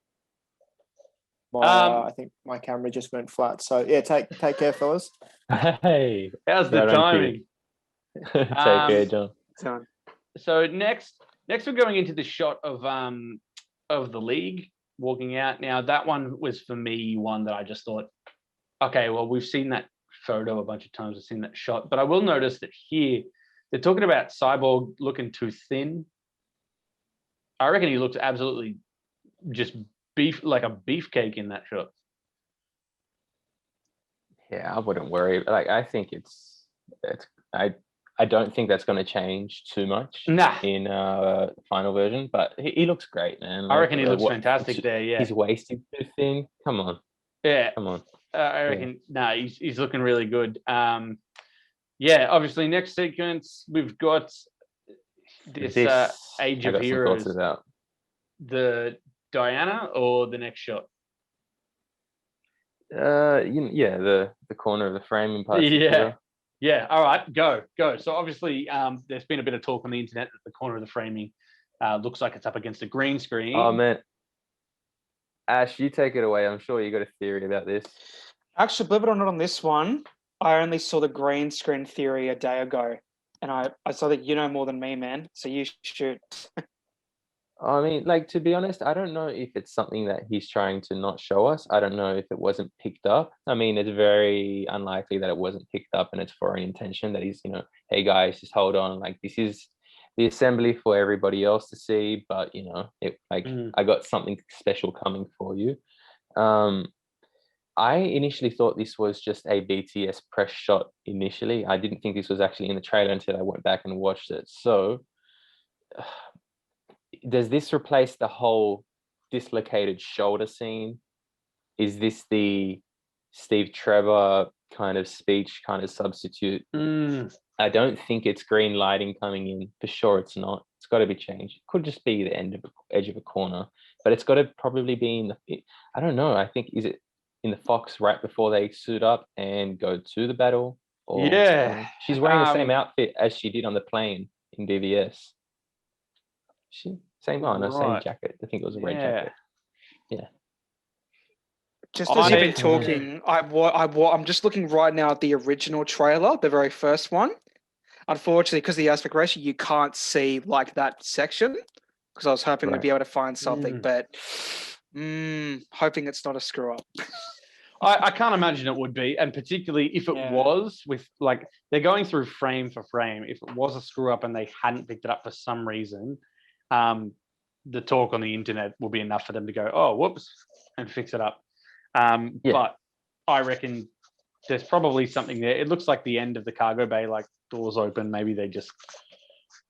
I think my camera just went flat. So take care, fellas. Hey, how's the timing? Take care, John. So next we're going into the shot of the League. walking out. Now, that one was for me one that I just thought, okay, well, we've seen that photo a bunch of times, we've seen that shot, but I will notice that here they're talking about Cyborg looking too thin. I reckon he looks absolutely just like a beefcake in that shot. Yeah, I wouldn't worry. Like, I think it's I don't think that's going to change too much in final version, but he looks great, man. Like, I reckon he looks fantastic there. Yeah, his waist is too thin. Come on. Yeah, come on. I reckon. Yeah. He's looking really good. Yeah, obviously next sequence we've got this Age of Heroes. About the Diana or the next shot. The corner of the frame in parts. Yeah. All right, go. So obviously, there's been a bit of talk on the internet that the corner of the framing looks like it's up against a green screen. Oh man, Ash, you take it away. I'm sure you got a theory about this. Actually, believe it or not, on this one, I only saw the green screen theory a day ago, and I saw that you know more than me, man. So you should. I mean, like, to be honest, I don't know if it's something that he's trying to not show us. I don't know if it wasn't picked up. I mean, it's very unlikely that it wasn't picked up and it's for an intention that he's, hey guys, just hold on. Like, this is the assembly for everybody else to see, but I got something special coming for you. I initially thought this was just a BTS press shot initially. I didn't think this was actually in the trailer until I went back and watched it. So does this replace the whole dislocated shoulder scene? Is this the Steve Trevor kind of speech kind of substitute? I don't think it's green lighting coming in. For sure it's not. It's got to be changed. It could just be the edge of a corner, but it's got to probably be in the, I don't know. I think, is it in the Fox right before they suit up and go to the battle? Or, she's wearing the same outfit as she did on the plane in DVS. Same jacket. I think it was a red jacket. Yeah. Just as you've been talking, I'm just looking right now at the original trailer, the very first one. Unfortunately, because of the aspect ratio, you can't see like that section. Because I was hoping we'd be able to find something, but hoping it's not a screw up. I can't imagine it would be, and particularly if it was, with like they're going through frame for frame. If it was a screw up and they hadn't picked it up for some reason, the talk on the internet will be enough for them to go, oh, whoops, and fix it up. But I reckon there's probably something there. It looks like the end of the cargo bay, like doors open. Maybe they just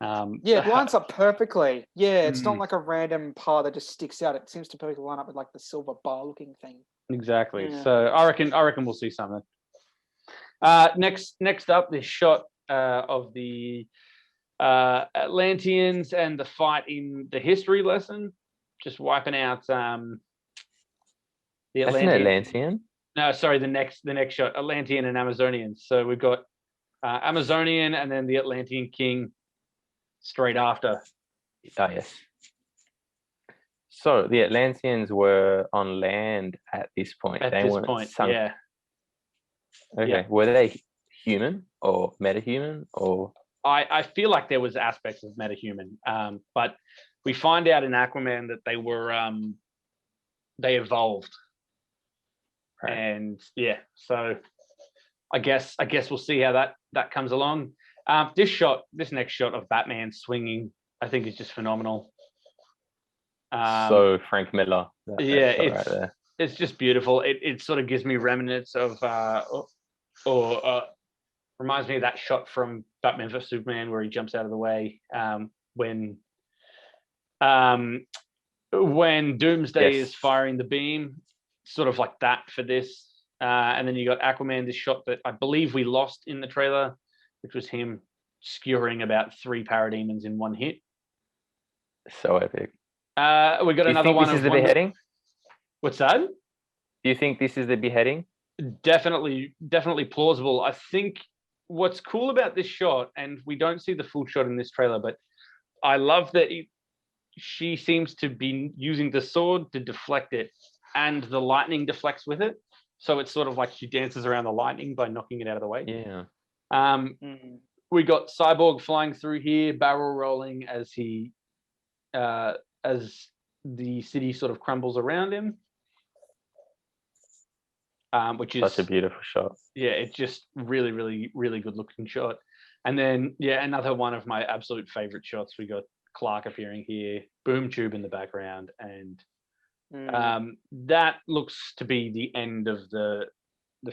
it lines up perfectly. Yeah, it's not like a random part that just sticks out. It seems to perfectly line up with like the silver bar looking thing. Exactly. Yeah. So I reckon we'll see something. Next up, this shot of the Atlanteans and the fight in the history lesson, just wiping out the Atlantean. That's an Atlantean? No, sorry, the next shot, Atlantean and Amazonians. So we've got Amazonian and then the Atlantean king straight after. Oh, yes. So the Atlanteans were on land at this point. They weren't sunk. Yeah. Okay. Yeah. Were they human or metahuman or? I feel like there was aspects of metahuman, but we find out in Aquaman that they were they evolved, right. And so I guess we'll see how that comes along. This next shot of Batman swinging, I think is just phenomenal. So Frank Miller, it's just beautiful. It sort of gives me remnants of reminds me of that shot from Batman vs Superman where he jumps out of the way when Doomsday is firing the beam, sort of like that for this. And then you got Aquaman, this shot that I believe we lost in the trailer, which was him skewering about 3 parademons in one hit. So epic. We got another one. This is the beheading? What's that? Do you think this is the beheading? Definitely plausible. I think what's cool about this shot, and we don't see the full shot in this trailer, but I love that she seems to be using the sword to deflect it, and the lightning deflects with it. So it's sort of like she dances around the lightning by knocking it out of the way. Yeah. We got Cyborg flying through here, barrel rolling as he as the city sort of crumbles around him, which is such a beautiful shot. Yeah, it's just really, really, really good looking shot. And then, another one of my absolute favorite shots. We got Clark appearing here, boom tube in the background, and that looks to be the end of the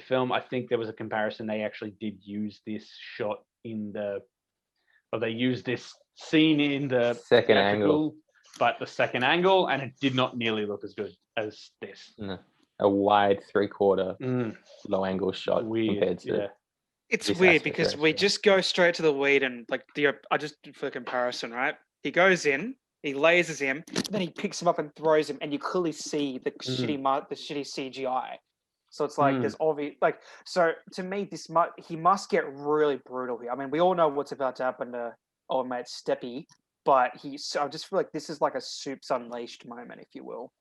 film. I think there was a comparison. They actually did use this shot they used this scene in the second angle, but the second angle, and it did not nearly look as good as this. No. A wide 3/4 low angle shot compared to. It's weird because we just go straight to the lead and like I just for comparison, right? He goes in, he lasers him, then he picks him up and throws him, and you clearly see the shitty CGI. So it's like there's obvious so to me he must get really brutal here. I mean, we all know what's about to happen to old mate Steppy, but I just feel like this is like a Soups Unleashed moment, if you will.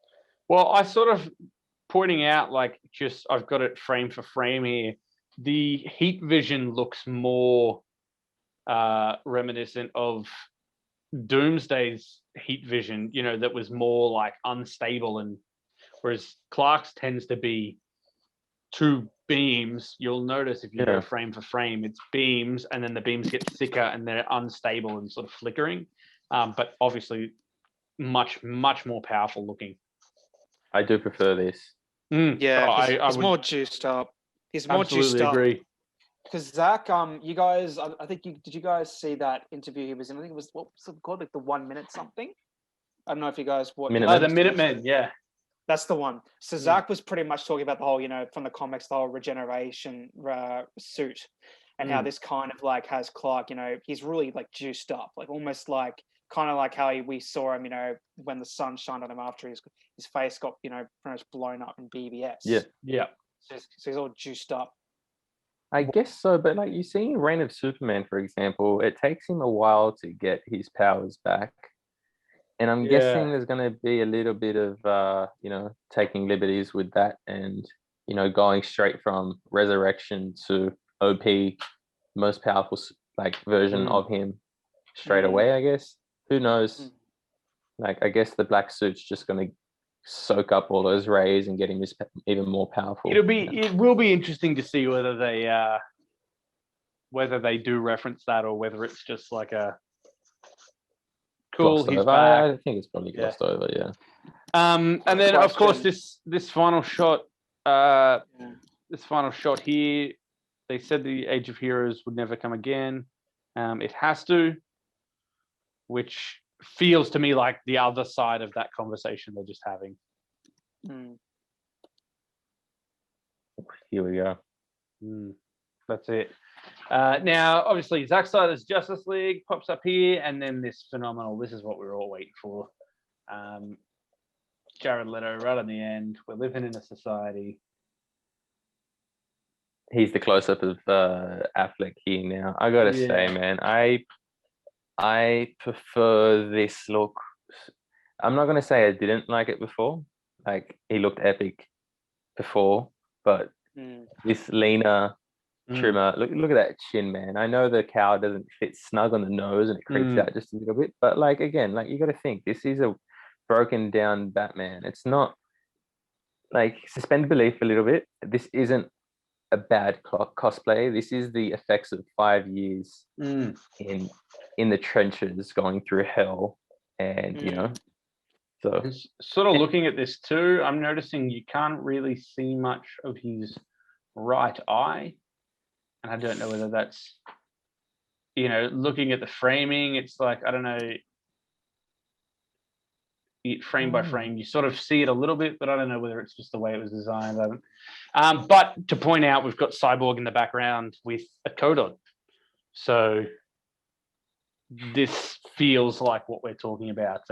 Well, I sort of pointing out I've got it frame for frame here. The heat vision looks more reminiscent of Doomsday's heat vision, that was more like unstable, and whereas Clark's tends to be two beams. You'll notice if you go frame for frame, it's beams, and then the beams get thicker and they're unstable and sort of flickering, but obviously much, much more powerful looking. I do prefer this. It's more juiced up. He's more juiced up. Agree. Because Zach, you guys, I think did you guys see that interview he was in? I think it was, what was it called, like the 1 minute something? I don't know if you guys watched. The Minutemen, yeah. That's the one. So Zach was pretty much talking about the whole, from the comics, the whole regeneration suit, and how this kind of like has Clark, he's really like juiced up, like almost like kind of like how we saw him, when the sun shined on him after his face got, pretty much blown up in BBS. Yeah. So he's all juiced up. I guess so, but like you see in Reign of Superman, for example, it takes him a while to get his powers back. And I'm guessing there's going to be a little bit of, taking liberties with that and, going straight from resurrection to OP, most powerful version of him straight away, I guess. Who knows? I guess the black suit's just going to soak up all those rays and get him even more powerful. It will be interesting to see whether they do reference that or whether it's just like a cool. He's back. I think it's probably glossed over, yeah. And then of course this final shot, here, they said the Age of Heroes would never come again. It has to, which feels to me like the other side of that conversation they're just having. Here we go. That's it. Now, obviously, Zack Snyder's Justice League pops up here, and then this is what we were all waiting for. Jared Leto right on the end. We're living in a society. He's the close-up of Affleck here now. I gotta say, man, I prefer this look. I'm not gonna say I didn't like it before. Like he looked epic before, but this leaner trimmer. Look at that chin, man. I know the cowl doesn't fit snug on the nose and it creeps out just a little bit, but again, you got to think this is a broken down Batman. It's not suspend belief a little bit. This isn't a bad cosplay. This is the effects of 5 years in the trenches going through hell, and so sort of looking at this too, I'm noticing you can't really see much of his right eye, and I don't know whether that's looking at the framing, it's like, I don't know, frame by frame you sort of see it a little bit, but I don't know whether it's just the way it was designed. But to point out, we've got Cyborg in the background with a coat on, so this feels like what we're talking about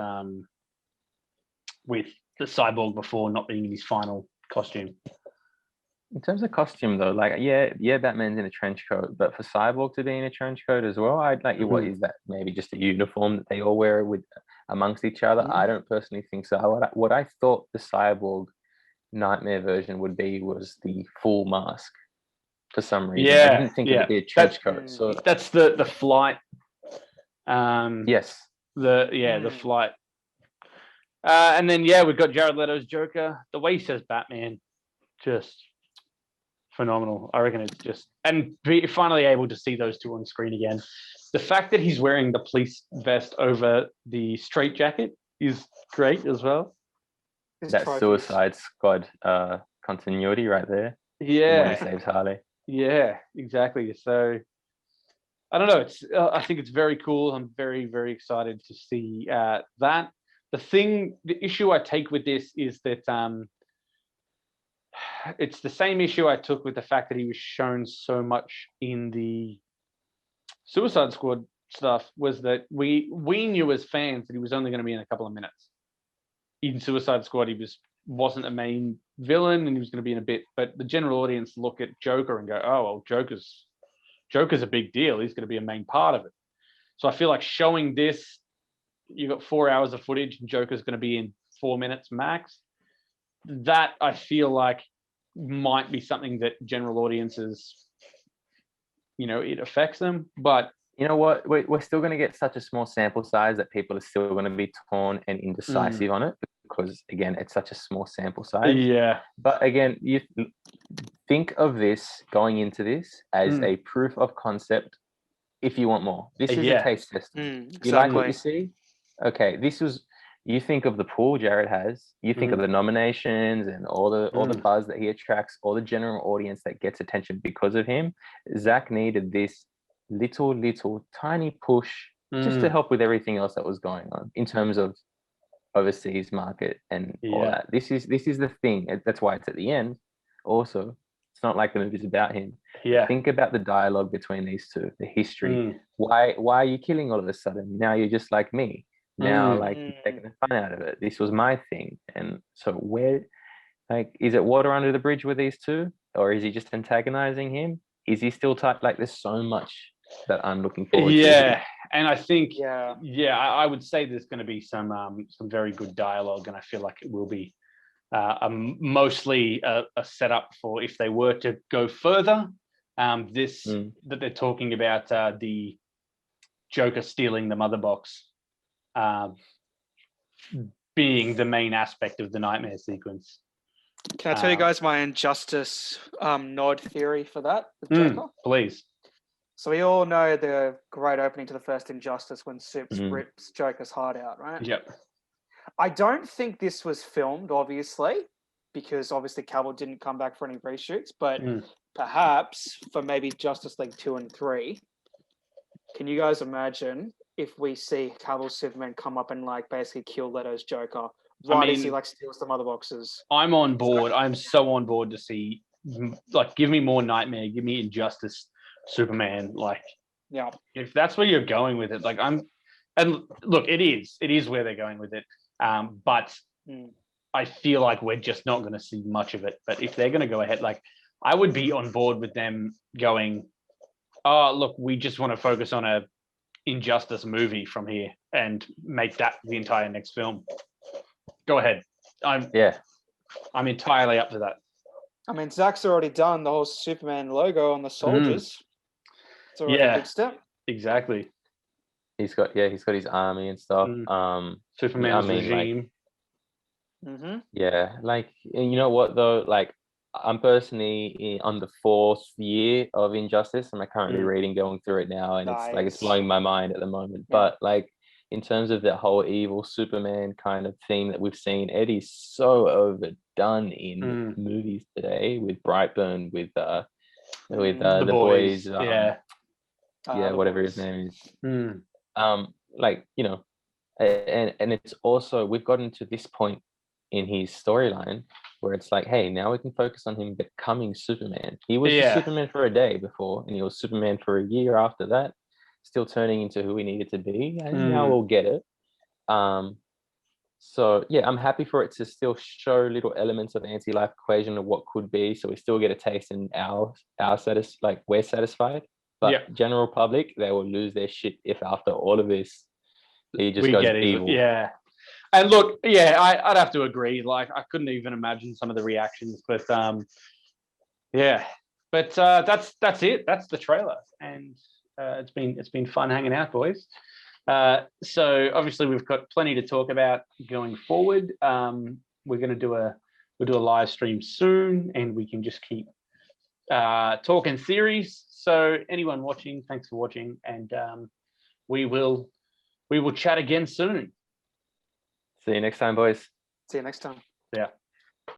with the Cyborg before not being in his final costume. In terms of costume, though, Batman's in a trench coat, but for Cyborg to be in a trench coat as well, what is that? Maybe just a uniform that they all wear amongst each other? I don't personally think so. What I thought the Cyborg Nightmare version would be was the full mask for some reason. I didn't think it would be a trench coat. So that's the flight. Yes. The flight And then we've got Jared Leto's Joker. The way he says Batman, just phenomenal. I reckon it's just, and finally able to see those two on screen again. The fact that he's wearing the police vest over the straight jacket is great as well. That Suicide Squad continuity right there. Yeah, when he saves Harley. Yeah, exactly. So I don't know. It's I think it's very cool. I'm very, very excited to see that. The issue I take with this is that it's the same issue I took with the fact that he was shown so much in the Suicide Squad stuff, was that we knew as fans that he was only going to be in a couple of minutes. In Suicide Squad, he wasn't a main villain and he was going to be in a bit, but the general audience look at Joker and go, oh, well, Joker's a big deal. He's going to be a main part of it. So I feel like showing this, you got 4 hours of footage and Joker's going to be in 4 minutes max. That I feel like might be something that general audiences, it affects them. But you know what? We're still going to get such a small sample size that people are still going to be torn and indecisive on it because, again, it's such a small sample size. Yeah. But again, you think of this going into this as a proof of concept if you want more. This is a taste test. Exactly. You like what you see? Okay, you think of the pool Jared has, you think of the nominations and all the buzz that he attracts, all the general audience that gets attention because of him. Zach needed this little tiny push just to help with everything else that was going on in terms of overseas market and all that. This is the thing. That's why it's at the end. Also, it's not like the movie's about him. Think about the dialogue between these two, the history. Why are you killing all of a sudden? Now you're just like me. Now, you're taking the fun out of it. This was my thing. And so where, is it water under the bridge with these two? Or is he just antagonizing him? Is he still tight? There's so much that I'm looking forward to. Yeah. And I think, I would say there's going to be some very good dialogue. And I feel like it will be mostly a setup for if they were to go further. That they're talking about the Joker stealing the mother box. Being the main aspect of the nightmare sequence. Can I tell you guys my Injustice nod theory for that? Joker? Please. So we all know the great opening to the first Injustice when Supes rips Joker's heart out, right? Yep. I don't think this was filmed, obviously, because obviously Cavill didn't come back for any reshoots, but perhaps for maybe Justice League 2 and 3, can you guys imagine if we see Cavill's Superman come up and basically kill Leto's Joker as he steals the mother boxes? I'm on board. I'm so on board to see, give me more Nightmare, give me Injustice Superman. If that's where you're going with it, and look, it is where they're going with it. But I feel like we're just not going to see much of it. But if they're going to go ahead, I would be on board with them going, oh, look, we just want to focus on a Injustice movie from here and make that the entire next film. Go ahead. I'm entirely up for that. I mean, Zach's already done the whole Superman logo on the soldiers. It's already a good step. Exactly. He's got his army and stuff. Superman's regime. Yeah, and you know what though? I'm personally on the 4th year of Injustice. I'm currently going through it now, and it's blowing my mind at the moment. Yeah. But in terms of that whole evil Superman kind of theme that we've seen, Eddie's so overdone in movies today with Brightburn, with the boys. Whatever his name is. And it's also, we've gotten to this point in his storyline where it's hey, now we can focus on him becoming Superman. He was Superman for a day before, and he was Superman for a year after that, still turning into who he needed to be, and now we'll get it. So I'm happy for it to still show little elements of the anti-life equation of what could be, so we still get a taste in our we're satisfied. But general public, they will lose their shit if after all of this he just goes evil. Yeah. And look, I'd have to agree. I couldn't even imagine some of the reactions, but But that's it. That's the trailer, and it's been fun hanging out, boys. So obviously we've got plenty to talk about going forward. We're going to do a live stream soon, and we can just keep talking series. So anyone watching, thanks for watching, and we will chat again soon. See you next time, boys. See you next time. Yeah.